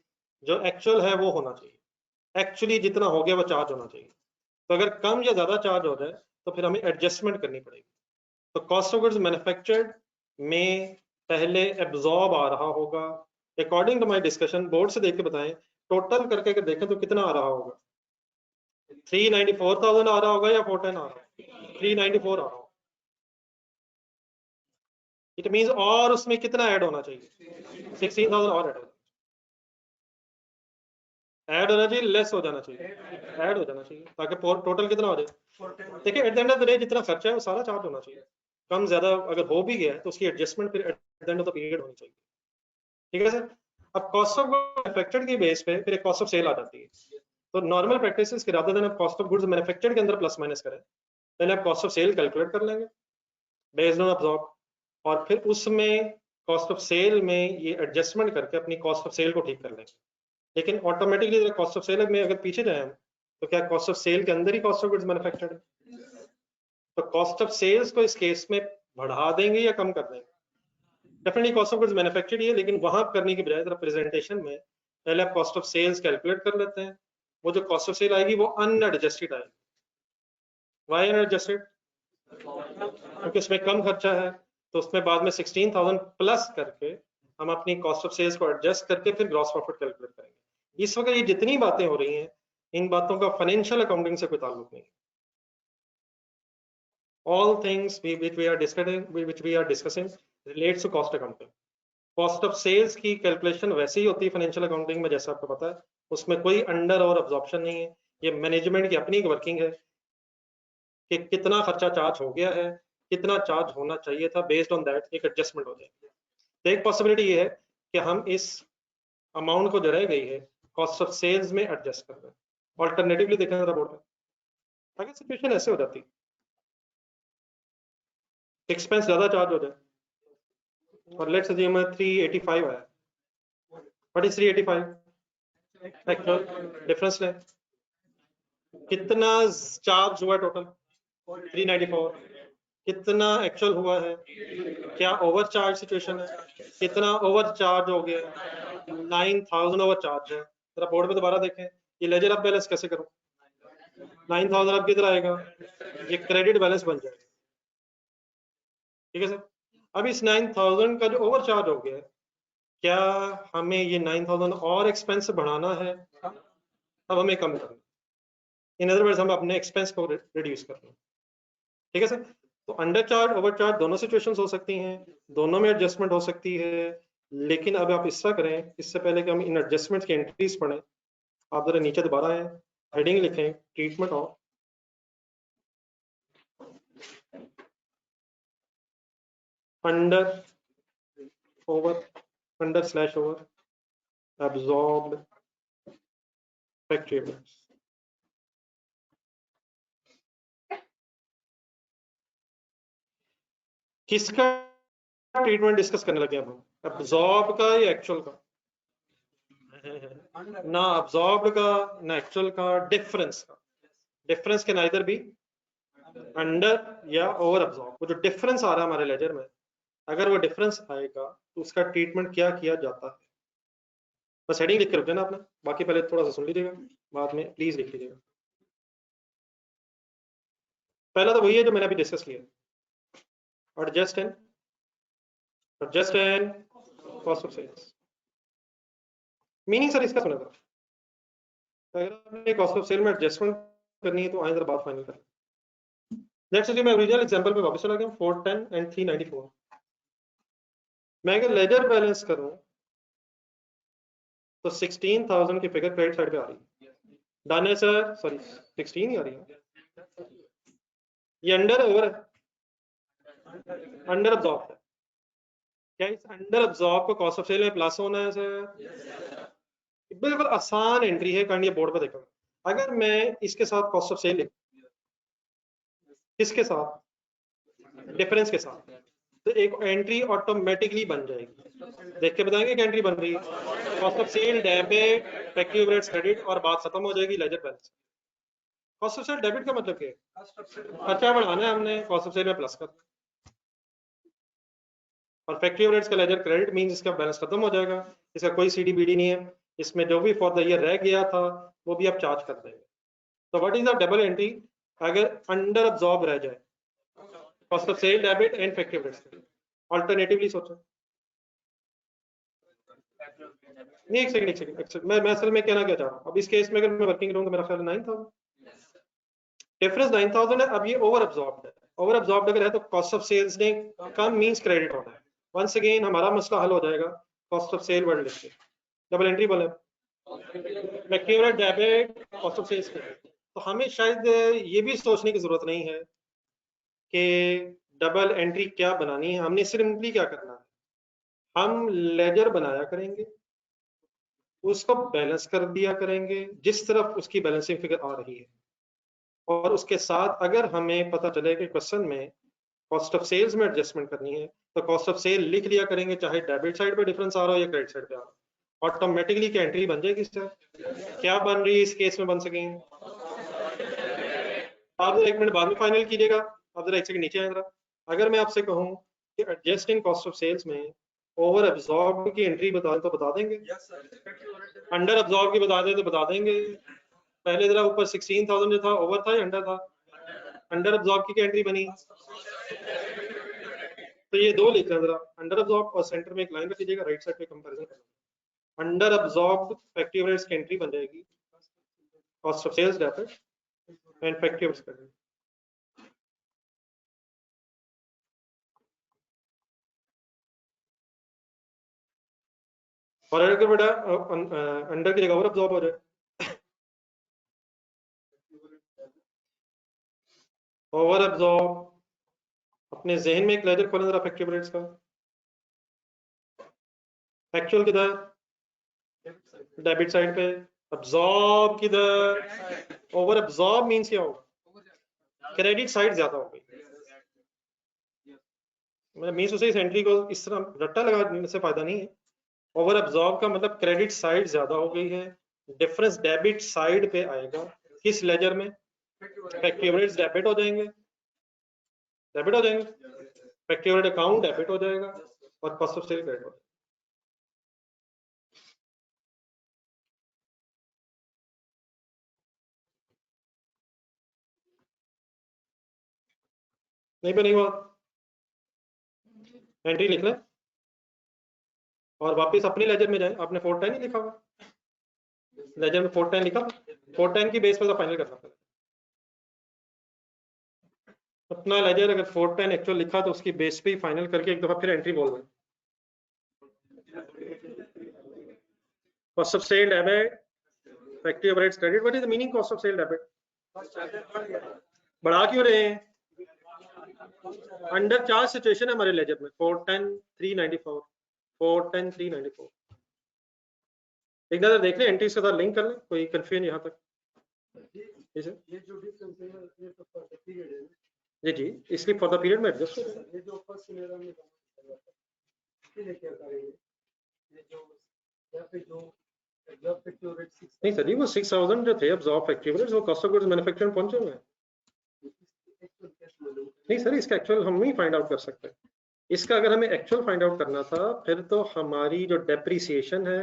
जो एक्चुअल है वो होना चाहिए। एक्चुअली जितना हो गया वो चार्ज होना चाहिए। तो अगर कम या ज्यादा चार्ज हो जाए तो फिर हमें एडजस्टमेंट करनी पड़ेगी। तो कॉस्ट ऑफ गुड्स मैन्युफैक्चर्ड में पहले एब्जॉर्ब आ रहा होगा, according to my discussion. Board से देख के बताएं, टोटल करके अगर देखें तो कितना आ रहा होगा? 394,000 आ रहा होगा या 410 आ रहा होगा? 394 आ रहा होगा। इट मींस और उसमें कितना ऐड होना चाहिए? 16,000 और ऐड होना चाहिए, लेस हो जाना चाहिए? ऐड हो जाना चाहिए, ताकि टोटल कितना हो जाए। देखिए at the end of the day जितना खर्चा है वो सारा चार्ज होना चाहिए। कम ज्यादा अगर हो भी गया है तो उसकी एडजस्टमेंट फिर at the end of the period होनी चाहिए। ठीक है सर। अब कॉस्ट ऑफ गुड्स मैन्युफैक्चर्ड की बेस पे फिर एक कॉस्ट ऑफ सेल आ जाती है। तो नॉर्मल प्रैक्टिस के रादर देन आप कॉस्ट ऑफ गुड्स मैन्युफैक्चर्ड के अंदर प्लस माइनस करें, पहले आप कॉस्ट ऑफ सेल कैलकुलेट कर लेंगे बेस्ड ऑन अब्जॉर्ब, और फिर उसमें कॉस्ट ऑफ सेल में ये एडजस्टमेंट करके अपनी कॉस्ट ऑफ सेल को ठीक कर लेंगे। लेकिन ऑटोमेटिकली कॉस्ट ऑफ सेल में अगर पीछे जाए हम, तो क्या कॉस्ट ऑफ सेल के अंदर ही कॉस्ट ऑफ गुड्स मैन्युफैक्चर्ड है? तो कॉस्ट ऑफ सेल्स को इस केस में बढ़ा देंगे या कम कर देंगे? Definitely cost of goods manufactured ही है, लेकिन वहां करने की बजाय प्रेजेंटेशन में पहले आप कॉस्ट ऑफ सेल्स कैलकुलेट कर लेते हैं। वो जो कॉस्ट ऑफ सेल आएगी वो अनएडजस्टेड आएगी। Why unadjusted? क्योंकि उसमें कम खर्चा है, तो उसमें बाद में 16,000 प्लस करके हम अपनी कॉस्ट ऑफ सेल्स को एडजस्ट करके फिर ग्रॉस प्रॉफिट कैलकुलेट करेंगे। इस वक्त ये जितनी बातें हो रही हैं, इन बातों का फाइनेंशियल अकाउंटिंग से कोई ताल्लुक नहीं। all things which we are discussing relates to cost accounting. Cost of sales की कैलकुलेशन वैसे ही होती है फाइनेंशियल अकाउंटिंग में, जैसा आपको पता है, उसमें कोई अंडर और अब्जॉर्प्शन नहीं है। ये मैनेजमेंट की अपनी वर्किंग है कि कितना खर्चा चार्ज हो गया है, कितना चार्ज होना चाहिए था, बेस्ड ऑन दैट एक एडजस्टमेंट हो जाएगी। तो एक पॉसिबिलिटी ये है कि हम इस अमाउंट को जो रह गई है कॉस्ट ऑफ सेल्स में एडजस्ट कर दें। ऑल्टरनेटिवली देखें जरा बोर्ड में, अगर सिचुएशन ऐसे हो जाती, एक्सपेंस ज्यादा चार्ज हो जाए और लेट्स अज्यूम 385 है। What is 385? एक्चुअल डिफरेंस लें, कितना चार्ज हुआ टोटल 394, कितना एक्चुअल हुआ है, क्या ओवर चार्ज सिचुएशन है, कितना ओवर चार्ज हो गया 9000 ओवर चार्ज है। जरा बोर्ड पे दोबारा देखें, ये लेजर अब बैलेंस कैसे करूं, 9000 अब किधर आएगा, ये क्रेडिट बैलेंस बन जाएगा। ठीक है सर, अब इस 9000 का जो ओवर चार्ज हो गया है, क्या हमें ये 9000 और एक्सपेंस बढ़ाना है, अब हमें कम करना, इन अदर वर्ड्स हम अपने एक्सपेंस को रिड्यूस करना। ठीक है सर, तो अंडर चार्ज ओवर चार्ज दोनों सिचुएशंस हो सकती हैं, दोनों में एडजस्टमेंट हो सकती है, लेकिन अब आप इस तरह करें, इससे पहले कि हम इन एडजस्टमेंट की एंट्रीज पढ़ें, आप जरा नीचे दोबारा आए, हेडिंग लिखें treatment of under over under slash over absorbed factory average. किसका ट्रीटमेंट डिस्कस करने लगे अब हम, एब्जॉर्ब का या एक्चुअल का, ना अब्जॉर्ब का ना एक्चुअल का, डिफरेंस का। Difference can either be under या ओवर अब्जॉर्ब। वो जो डिफरेंस आ रहा है हमारे लेजर में, अगर वो डिफरेंस आएगा तो उसका ट्रीटमेंट क्या किया जाता है। बस हेडिंग लिख के रुक जाना आपने, बाकी पहले थोड़ा सा सुन लीजिएगा, बाद में प्लीज लिख लीजिएगा। पहला तो वही है जो मैंने अभी डिस्कस किया, adjust and cost of sales. Meaning sir इसका सुना था, अगर आपने कॉस्ट ऑफ सेल में एडजस्टमेंट करनी है तो आए जरा बात फाइनल करें। नेक्स्ट मैं ओरिजिनल एग्जांपल पे वापस चला गया, 410 एंड 394। मैं अगर लेजर बैलेंस करूं तो 16,000 की फिगर क्रेडिट साइड पे आ रही है, डन है सर, सॉरी 16 ही आ रही है, ये अंडर ओवर अंडर अब्जॉर्ब है। क्या इस अंडर अब्जॉर्ब को कॉस्ट ऑफ सेल में प्लस होना है सर? बिल्कुल आसान एंट्री है, करनी है बोर्ड पर देखो। अगर मैं इसके साथ कॉस्ट ऑफ सेल किसके साथ, डिफरेंस के साथ, तो एक एंट्री ऑटोमेटिकली बन जाएगी। देख के बताएंगे क्या एंट्री बन रही है, cost of sale debit, factory overheads credit, और बात खत्म हो जाएगी ledger balance. Cost of sale debit का मतलब क्या है, खर्चा बढ़ाना है हमने, कॉस्ट ऑफ सेल में प्लस कर, और फैक्ट्री ओवरहेड्स का लेजर क्रेडिट मींस इसका बैलेंस खत्म हो जाएगा, इसका कोई सीडीबीडी नहीं है, इसमें जो भी फॉर द ईयर रह गया था वो भी आप चार्ज कर देंगे। तो what is the double entry, अगर अंडर अब्जॉर्ब रह जाए cost of sale debit and factory overheads, alternatively सोचो। नहीं एक सेकंड मैं असल में कहना क्या चाह रहा हूँ, अब इस केस में अगर मैं वर्किंग रहूँ तो मेरा ख्याल 9000 डिफरेंस 9000 है। अब ये ओवर अब्जॉर्ब्ड है, ओवर अब्जॉर्ब्ड अगर है तो कॉस्ट ऑफ सेल्स ने कम मींस क्रेडिट होना है। वंस अगेन हमारा मसला हल हो जाएगा, कॉस्ट ऑफ सेल वर्ड लिख के डबल एंट्री बोले factory overhead debit cost of sales. तो हमें शायद ये भी सोचने की जरूरत नहीं है कि डबल एंट्री क्या बनानी है, हमने सिंपली क्या करना है, हम लेजर बनाया करेंगे, उसको बैलेंस कर दिया करेंगे जिस तरफ उसकी बैलेंसिंग फिगर आ रही है, और उसके साथ अगर हमें पता चले कि क्वेश्चन में कॉस्ट ऑफ सेल्स में एडजस्टमेंट करनी है तो कॉस्ट ऑफ सेल लिख लिया करेंगे, चाहे डेबिट साइड पे डिफरेंस आ रहा हो या क्रेडिट साइड पे आ रहा हो, ऑटोमेटिकली क्या एंट्री बन जाएगी। सर क्या बन रही है इस केस में बन सकेंगे, आप जरा एक मिनट बाद में फाइनल कीजिएगा, आप जरा एक सेकंड नीचे आए जरा। अगर मैं आपसे कहूं कि एडजस्टिंग कॉस्ट ऑफ सेल्स में ओवर एब्जॉर्ब की एंट्री बता तो बता देंगे, अंडर एब्जॉर्ब की बता दें तो बता देंगे। पहले जरा ऊपर 16,000 जो था ओवर था या अंडर था, अंडर एब्जॉर्ब की क्या एंट्री बनी, तो ये दो लिख लें जरा, अंडर एब्जॉर्ब, और सेंटर में एक लाइन रख लीजिएगा, राइट साइड पे कंपैरिजन करना। अंडर एब्जॉर्ब फैक्ट्री ओवरहेड्स की एंट्री बन जाएगी cost of sales debit and factory overheads credit. और अगर बेटा अंडर की जगह ओवर एब्जॉर्ब हो जाए, ओवर एब्जॉर्ब अपने जहन में एक लेजर खोलें जरा फैक्ट्री ओवरहेड्स का, एक्चुअल किधर, डेबिट साइड पे, अब्जॉर्ब किधर, ओवर एब्जॉर्ब मींस क्या होगा, क्रेडिट साइड ज्यादा हो गई, मतलब मींस उसे इस एंट्री को इस तरह रट्टा लगाने से फायदा नहीं है। ओवर एब्जॉर्ब का मतलब क्रेडिट साइड ज्यादा हो गई है, डिफरेंस डेबिट साइड पे आएगा, किस लेजर में? फैक्ट्री ओवरहेड्स डेबिट हो जाएंगे, डेबिट हो जाएंगे, फैक्ट्री ओवरहेड अकाउंट डेबिट हो जाएगा और कॉस्ट ऑफ सेल क्रेडिट हो जाएगा। नहीं पे नहीं हुआ, एंट्री लिख लें और वापस अपनी लेजर में जाए। आपने 410 ही लिखा हुआ लेजर में, 410 लिखा, 410 की बेस पर फाइनल करना पड़ेगा अपना लेजर। अगर 410 एक्चुअल लिखा तो उसकी बेस पे ही फाइनल करके एक दफा फिर एंट्री बोल दें। Cost of sale debit, factory overheads credit. What is the meaning cost of sale debit? बढ़ा क्यों रहे हैं? अंडर चार सिचुएशन है हमारे लेजर में, 410 394, 410 394। एक नजर देख लें, एंट्रीज के साथ लिंक कर लें, कोई कंफ्यूजन यहाँ तक? ये जो डिफरेंस है ये तो फॉर द पीरियड है जी जी, इसलिए फॉर द पीरियड में एडजस्ट हो जाएगा। ये जो फर्स्ट सिनेरियो में ये क्या करेंगे, ये जो यहाँ पे जो एब्जॉर्ब फैक्ट्री ओवरहेड 6 नहीं सर जी, वो 6000 जो थे एब्जॉर्ब फैक्ट्री ओवरहेड्स वो कॉस्ट ऑफ गुड्स मैन्युफैक्चर में पहुंचे हुए हैं। नहीं सर, इसका एक्चुअल हम नहीं फाइंड आउट कर सकते। इसका अगर हमें एक्चुअल फाइंड आउट करना था फिर तो हमारी जो डेप्रिसिएशन है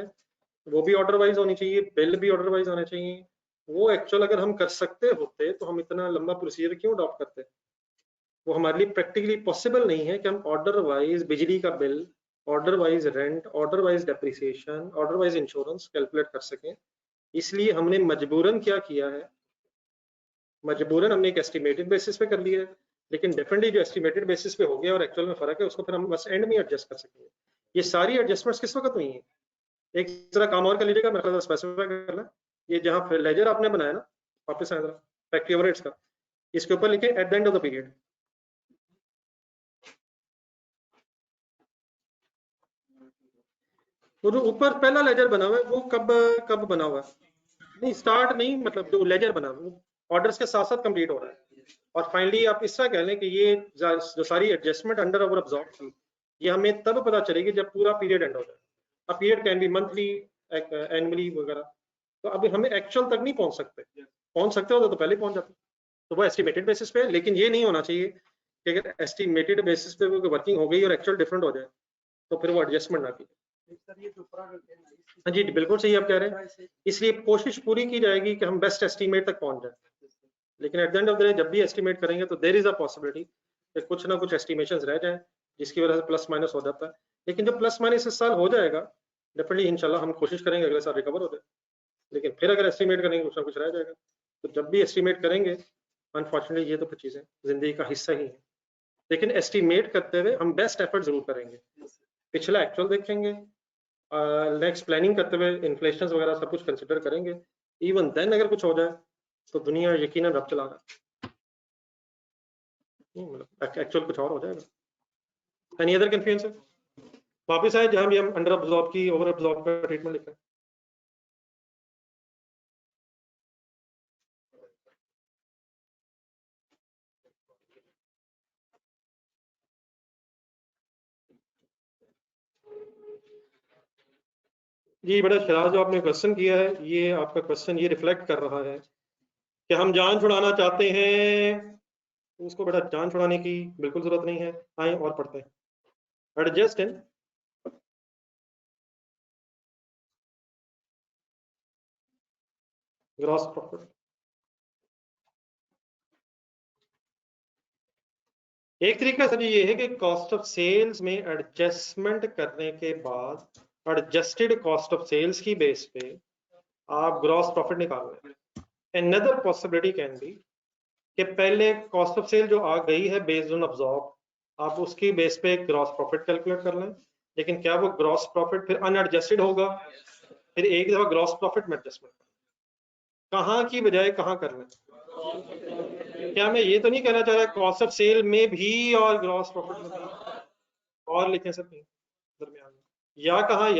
वो भी ऑर्डर वाइज होनी चाहिए, बिल भी ऑर्डर वाइज होने चाहिए। वो एक्चुअल अगर हम कर सकते होते तो हम इतना लंबा प्रोसीजर क्यों अडॉप्ट करते? वो हमारे लिए प्रैक्टिकली पॉसिबल नहीं है कि हम ऑर्डर वाइज बिजली का bill, order wise rent, order wise depreciation, order wise insurance calculate कर सकें। इसलिए हमने मजबूरन क्या किया है, मजबूरन हमने एक एस्टिमेटेड बेसिस पे कर लिया है। लेकिन डेफिनेटली जो एस्टिमेटेड बेसिस पे हो गया और एक्चुअल में फर्क है उसको फिर हम बस एंड में एडजस्ट कर सकेंगे। ये सारी एडजस्टमेंट्स किस वक्त हुई हैं? एक जरा काम और कर लीजिएगा, मेरे ख्याल स्पेसिफाई करना, ये जहाँ लेजर आपने बनाया ना, वापस आए जरा फैक्ट्री ओवरहेड्स का, इसके ऊपर लिखे at the end of the period. वो जो ऊपर पहला लेजर बना हुआ है वो कब कब बना हुआ है? नहीं स्टार्ट नहीं, मतलब जो लेजर बना हुआ है ऑर्डर्स के साथ साथ कंप्लीट हो रहा है। और फाइनली आप इस तरह कह लें कि ये जो सारी एडजस्टमेंट अंडर ओवर अब्सॉर्ब थी ये हमें तब पता चलेगी जब पूरा पीरियड एंड हो जाए। अब period can be monthly, annually वगैरह। तो अभी हमें एक्चुअल तक नहीं पहुंच सकते, पहुंच सकते हो तो पहले पहुंच जाते। तो वो एस्टिमेटेड बेसिस पे, लेकिन ये नहीं होना चाहिए कि अगर एस्टिमेटेड बेसिस पे वो वर्किंग हो गई और एक्चुअल डिफरेंट हो जाए तो फिर वो एडजस्टमेंट ना की। हाँ जी बिल्कुल सही आप कह रहे हैं। इसलिए कोशिश पूरी की जाएगी कि हम बेस्ट एस्टीमेट तक पहुंच जाए। लेकिन at the end of the day जब भी एस्टिमेट करेंगे तो देयर इज अ पॉसिबिलिटी कि कुछ ना कुछ एस्टिमेशंस रह जाए जिसकी वजह से प्लस माइनस हो जाता है। लेकिन जब प्लस माइनस इस साल हो जाएगा डेफिनेटली इंशाल्लाह हम कोशिश करेंगे अगले साल रिकवर हो जाए। लेकिन फिर अगर एस्टिमेट करेंगे कुछ ना कुछ रह जाएगा। तो जब भी एस्टिमेट करेंगे अनफॉर्चुनेटली ये तो कुछ चीजें जिंदगी का हिस्सा ही है। लेकिन एस्टिमेट करते हुए हम बेस्ट एफर्ट जरूर करेंगे, पिछला एक्चुअल देखेंगे, नेक्स्ट प्लानिंग करते हुए इन्फ्लेशन वगैरह सब कुछ कंसिडर करेंगे। इवन देन अगर कुछ हो जाए तो दुनिया यकीनन रब चला रहा है, मतलब एक्चुअल कुछ और हो जाएगा। Any other confusion? वापस आए जहां भी हम अंडर अब्सॉर्ब की ओवर अब्सॉर्ब का ट्रीटमेंट लिखा है। जी बड़ा शराज जो आपने क्वेश्चन किया है, ये आपका क्वेश्चन ये रिफ्लेक्ट कर रहा है कि हम जान छुड़ाना चाहते हैं। उसको बेटा जान छुड़ाने की बिल्कुल जरूरत नहीं है। आए और पढ़ते हैं। Adjust in gross profit. एक तरीका सर ये है कि कॉस्ट ऑफ सेल्स में एडजस्टमेंट करने के बाद एडजस्टेड कॉस्ट ऑफ सेल्स की बेस पे आप ग्रॉस प्रॉफिट निकाल लें। अनदर पॉसिबिलिटी कैन बी कि पहले कॉस्ट ऑफ सेल जो आ गई है बेस्ड ऑन अब्सॉर्ब, आप उसकी बेस पे ग्रॉस प्रॉफिट कैलकुलेट कर लें। लेकिन क्या वो ग्रॉस प्रॉफिट फिर अनएडजस्टेड होगा? फिर एक दफा ग्रॉस प्रॉफिट में एडजस्टमेंट कहाँ की बजाय कहाँ कर लें? क्या मैं ये तो नहीं कहना चाह रहा कॉस्ट ऑफ सेल में भी और ग्रॉस प्रॉफिट में भी और लिखें सब दरमियान में, या कहाँ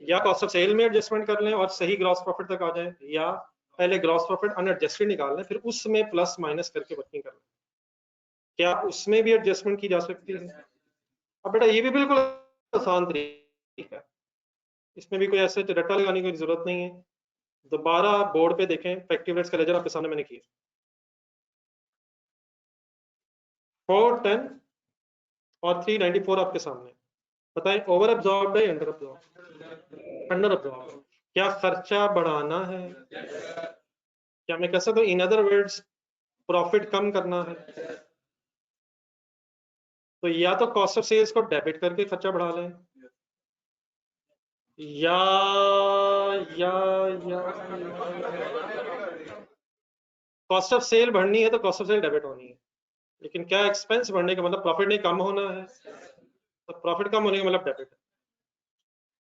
या कॉस्ट ऑफ सेल में एडजस्टमेंट कर लें और सही ग्रॉस प्रॉफिट तक आ जाए, या पहले ग्रॉस प्रॉफिट अनएडजस्टेड निकाल लें फिर उसमें प्लस माइनस करके वर्किंग कर लें। क्या उसमें भी एडजस्टमेंट की जा सकती है? अब बेटा ये भी बिल्कुल आसान तरीका है, इसमें भी कोई ऐसे रट्टा लगाने की जरूरत नहीं है। दोबारा बोर्ड पे देखें, इफेक्टिव रेट्स का लेजर आपके सामने मैंने किया 410 और 394 आपके सामने। बताएं ओवर अब्जॉर्ब है अंडर अब्जॉर्ब? Under absorb. क्या खर्चा बढ़ाना है? क्या मैं कह सकता हूँ इन अदर वर्ड्स प्रॉफिट कम करना है? तो या तो कॉस्ट ऑफ सेल्स को डेबिट करके खर्चा बढ़ा लें, या या या कॉस्ट ऑफ सेल बढ़नी है तो कॉस्ट ऑफ सेल डेबिट होनी है। लेकिन क्या एक्सपेंस बढ़ने का मतलब प्रॉफिट नहीं कम होना है? तो प्रॉफिट कम होने का मतलब डेबिट है।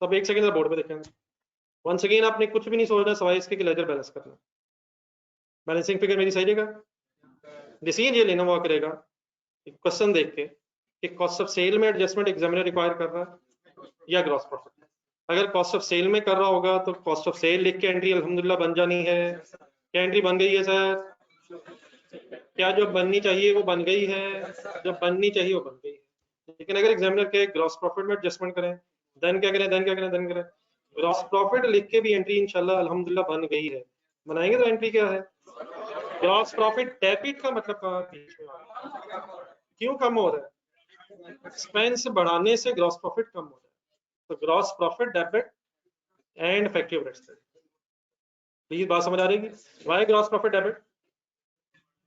तब एक सेकंड बोर्ड पे देखेंगे। वंस अगेन आपने कुछ भी नहीं सोचना सिवाय इसके कि लेजर बैलेंस करना। बैलेंसिंग फिगर मेरी सही जगह, डिसीजन ये लेना हुआ करेगा क्वेश्चन देख के कि कॉस्ट ऑफ सेल में एडजस्टमेंट एग्जामिनर रिक्वायर कर रहा है या ग्रॉस प्रॉफिट। अगर कॉस्ट ऑफ सेल में कर रहा होगा तो कॉस्ट ऑफ सेल लिख के एंट्री अल्हम्दुलिल्लाह बन जानी है। क्या एंट्री बन गई है सर? क्या जो बननी चाहिए वो बन गई है? जो बननी चाहिए वो बन गई है। लेकिन अगर एग्जामिनर के ग्रॉस प्रॉफिट में एडजस्टमेंट करें, देन क्या करें, देन क्या करें, देन करें ग्रॉस प्रॉफिट लिख के भी एंट्री इंशाल्लाह अल्हम्दुलिल्लाह बन गई है। बनाएंगे तो एंट्री क्या है? ग्रॉस प्रॉफिट डेबिट का मतलब कहाँ बीच में आ रहा है? क्यों कम हो रहा है? एक्सपेंस बढ़ाने से ग्रॉस प्रॉफिट कम हो रहा है। तो gross profit debit and effective rates. Please बात समझ आ रही है? Why gross profit debit?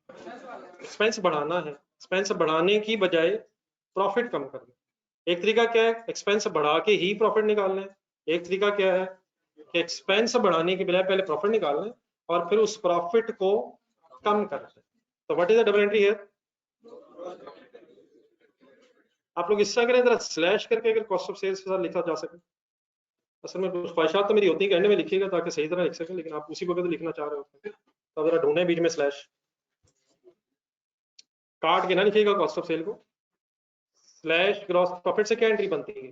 Expense बढ़ाना है, एक्सपेंस बढ़ाने की बजाय प्रॉफिट कम करना। एक तरीका क्या है, एक्सपेंस बढ़ा के ही प्रॉफिट निकालना है। एक तरीका क्या है कि एक्सपेंस बढ़ाने के बजाय पहले प्रॉफिट निकालना है और फिर उस प्रॉफिट को कम करना है। तो what is the double entry है? आप लोग इस तरह करें, जरा स्लैश करके अगर कॉस्ट ऑफ सेल्स के साथ लिखा जा सके। असल में कुछ ख्वाहिशात तो मेरी होती है कि एंड में लिखिएगा ताकि सही तरह लिख सकें, लेकिन आप उसी वक्त लिखना चाह रहे हो तो जरा ढूंढें बीच में स्लैश। काट के ना लिखिएगा कॉस्ट ऑफ सेल को। स्लैश ग्रॉस प्रॉफिट से क्या एंट्री बनती है?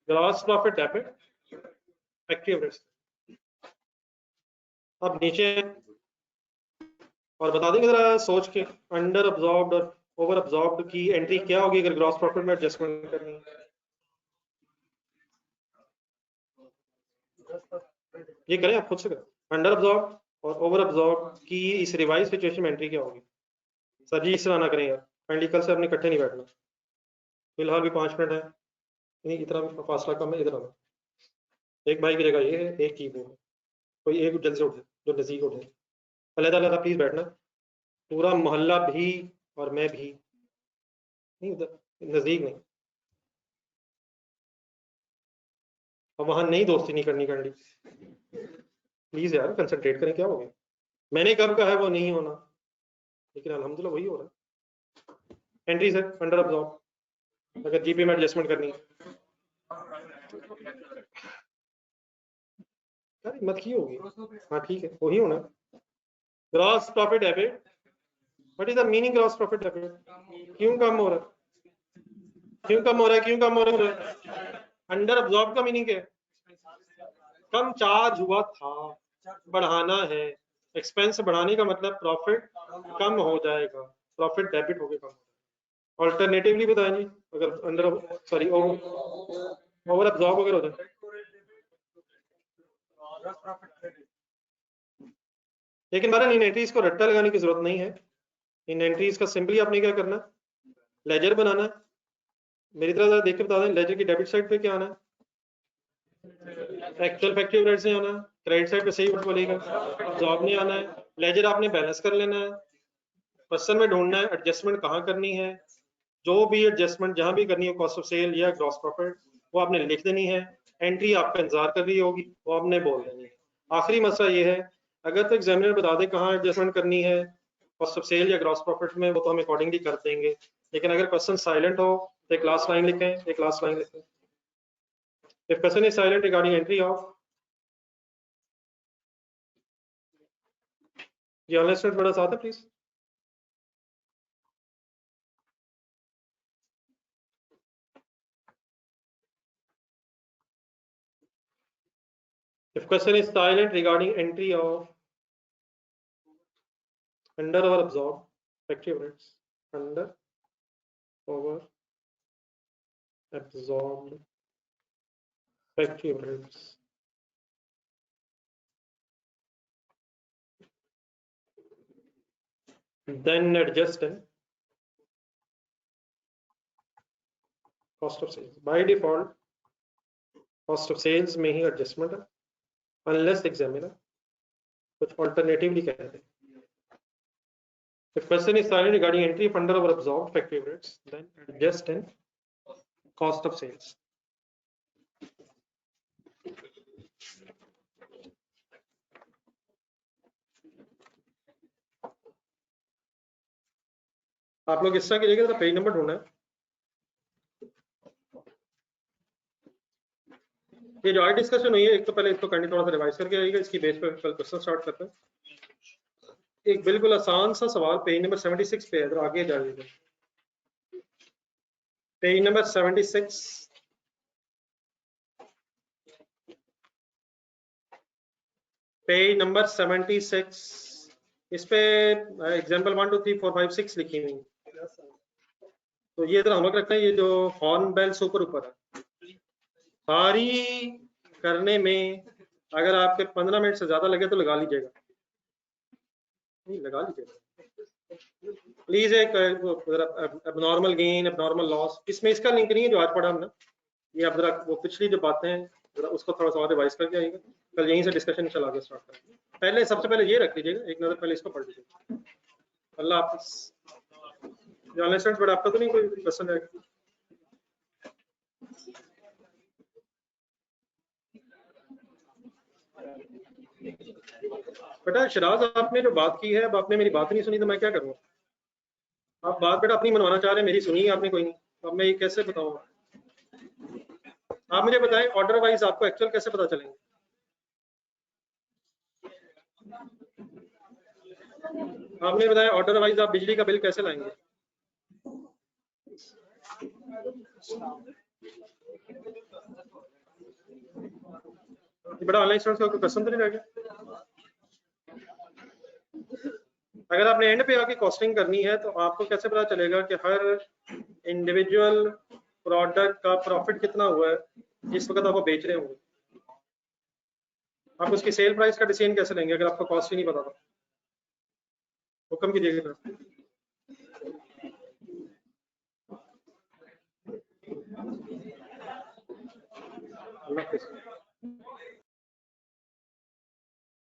Gross profit debit active rates. अब नीचे और बता देंगे जरा सोच के, अंडर अब्जॉर्ब्ड और ओवर अब्जॉर्ब्ड की एंट्री क्या होगी अगर ग्रॉस प्रॉफिट में एडजस्टमेंट करनी है? ये करें, आप खुद से करें। अंडर अब्जॉर्ब और ओवर अब्जॉर्ब की इस रिवाइज सिचुएशन में एंट्री क्या होगी? सर जी इस तरह ना करें यार, काइंडली कल से अपने इकट्ठे नहीं बैठना। फिलहाल भी 5 मिनट है, नहीं इतना भी फासला कम है। इधर आना, एक भाई की जगह ये है, एक की वो है। कोई एक जल्दी से उठे जो नजदीक उठे। अलग अलग प्लीज बैठना, पूरा मोहल्ला भी और मैं भी नहीं, उधर नजदीक नहीं। और वहां नहीं दोस्ती नहीं करनी काइंडली प्लीज यार, कंसंट्रेट करें। क्या हो गया? मैंने कब कहा है वो नहीं होना, लेकिन अल्हम्दुलिल्लाह वही हो रहा है। एंट्रीज है अंडर अब्जॉर्ब अगर जीपी में एडजस्टमेंट करनी है। यार मत की होगी, हाँ ठीक है वही होना। Gross profit debit, what is the meaning gross profit debit? क्यों कम हो रहा है? क्यों कम हो रहा है? क्यों कम हो रहा है? अंडर अब्जॉर्ब का मीनिंग क्या है? कम चार्ज हुआ था, बढ़ाना है। एक्सपेंस बढ़ाने का मतलब प्रॉफिट कम हो जाएगा, प्रॉफिट डेबिट हो गया कम। ऑल्टरनेटिवली बताएं जी, अगर अंडर सॉरी ओवर अब्जॉर्ब अगर हो जाए। लेकिन बारह इन एंट्रीज को रट्टा लगाने की जरूरत नहीं है। इन एंट्रीज का सिंपली आपने क्या करना, लेजर बनाना है। मेरी तरह देख के बता दें, लेजर की डेबिट साइड पे क्या आना है? एक्चुअल इफेक्टिव रेट से आना है। क्रेडिट साइड पे सही वर्ड बोलेगा, जॉब नहीं आना है। लेजर आपने बैलेंस कर लेना है, क्वेश्चन में ढूंढना है एडजस्टमेंट कहाँ करनी है। जो भी एडजस्टमेंट जहां भी करनी है कॉस्ट ऑफ सेल या ग्रॉस प्रॉफिट, वो आपने लिख देनी है। एंट्री आपका इंतजार कर रही होगी, वो आपने बोल देनी है। आखिरी मसला ये है, अगर तो एग्जामिनर बता दे कहाँ एडजस्टमेंट करनी है कॉस्ट ऑफ सेल या ग्रॉस प्रॉफिट में, वो तो हम अकॉर्डिंगली कर देंगे। लेकिन अगर क्वेश्चन साइलेंट हो तो एक लास्ट लाइन लिखें, एक लास्ट लाइन लिखें। If question is silent regarding entry of, ये ऑनलाइन स्टूडेंट थोड़ा साथ है please. If question is silent regarding entry of under or absorbed effective rates, under over absorbed factory overheads. Then adjust in cost of sales. By default cost of sales में ही adjustment है, unless examiner कुछ alternatively कह दे. If question is silent regarding entry of under or absorbed factory overheads, then adjust in cost of sales. आप लोग इस तरह कीजिएगा तो पेज नंबर ढूंढना है. ये जो आज डिस्कशन हुई है, एक तो पहले इसको करनी थोड़ा सा रिवाइज करके आइएगा, इसकी बेस पे कल क्वेश्चन स्टार्ट करते हैं. एक बिल्कुल आसान सा सवाल पेज नंबर 76 पे है, इधर आगे जाइएगा. पेज नंबर 76, पेज नंबर 76, इस पे एग्जांपल 1 2 3 4 5 6 लिखी हुई. तो ये इधर होमवर्क रखना है, ये जो हॉर्न बेल सुपर ऊपर है, सारी करने में अगर आपके 15 मिनट से ज्यादा लगे तो लगा लीजिएगा, नहीं लगा लीजिएगा प्लीज. एक एबनॉर्मल गेन, एबनॉर्मल लॉस, इसमें इसका लिंक नहीं है जो आज पढ़ा हमने. ये आप जरा वो पिछली जो बातें हैं जरा उसको थोड़ा सा और रिवाइज करके आइएगा, कल यहीं से डिस्कशन चला के स्टार्ट करेंगे. पहले सबसे पहले ये रख लीजिएगा, एक नजर पहले इसको पढ़ लीजिएगा. अल्लाह हाफिज़. जर्नलिस्ट बट आपका तो नहीं कोई क्वेश्चन है? बेटा शराज आपने जो बात की है, अब आपने मेरी बात नहीं सुनी तो मैं क्या करूँगा? आप बात बेटा अपनी मनवाना चाह रहे हैं, मेरी सुनी आपने कोई नहीं. अब मैं ये कैसे बताऊंगा? आप मुझे बताएं ऑर्डर वाइज आपको एक्चुअल कैसे पता चलेंगे? आपने बताया ऑर्डर वाइज आप बिजली का बिल कैसे लाएंगे? बड़ा ऑनलाइन स्टूडेंट्स का क्वेश्चन तो नहीं रह गया? अगर आपने एंड पे आके कॉस्टिंग करनी है तो आपको कैसे पता चलेगा कि हर इंडिविजुअल प्रोडक्ट का प्रॉफिट कितना हुआ है जिस वक्त आप बेच रहे होंगे? आप उसकी सेल प्राइस का डिसीजन कैसे लेंगे अगर आपको कॉस्ट ही नहीं पता था? हुक्म कीजिएगा. अल्लाह हाफिज़.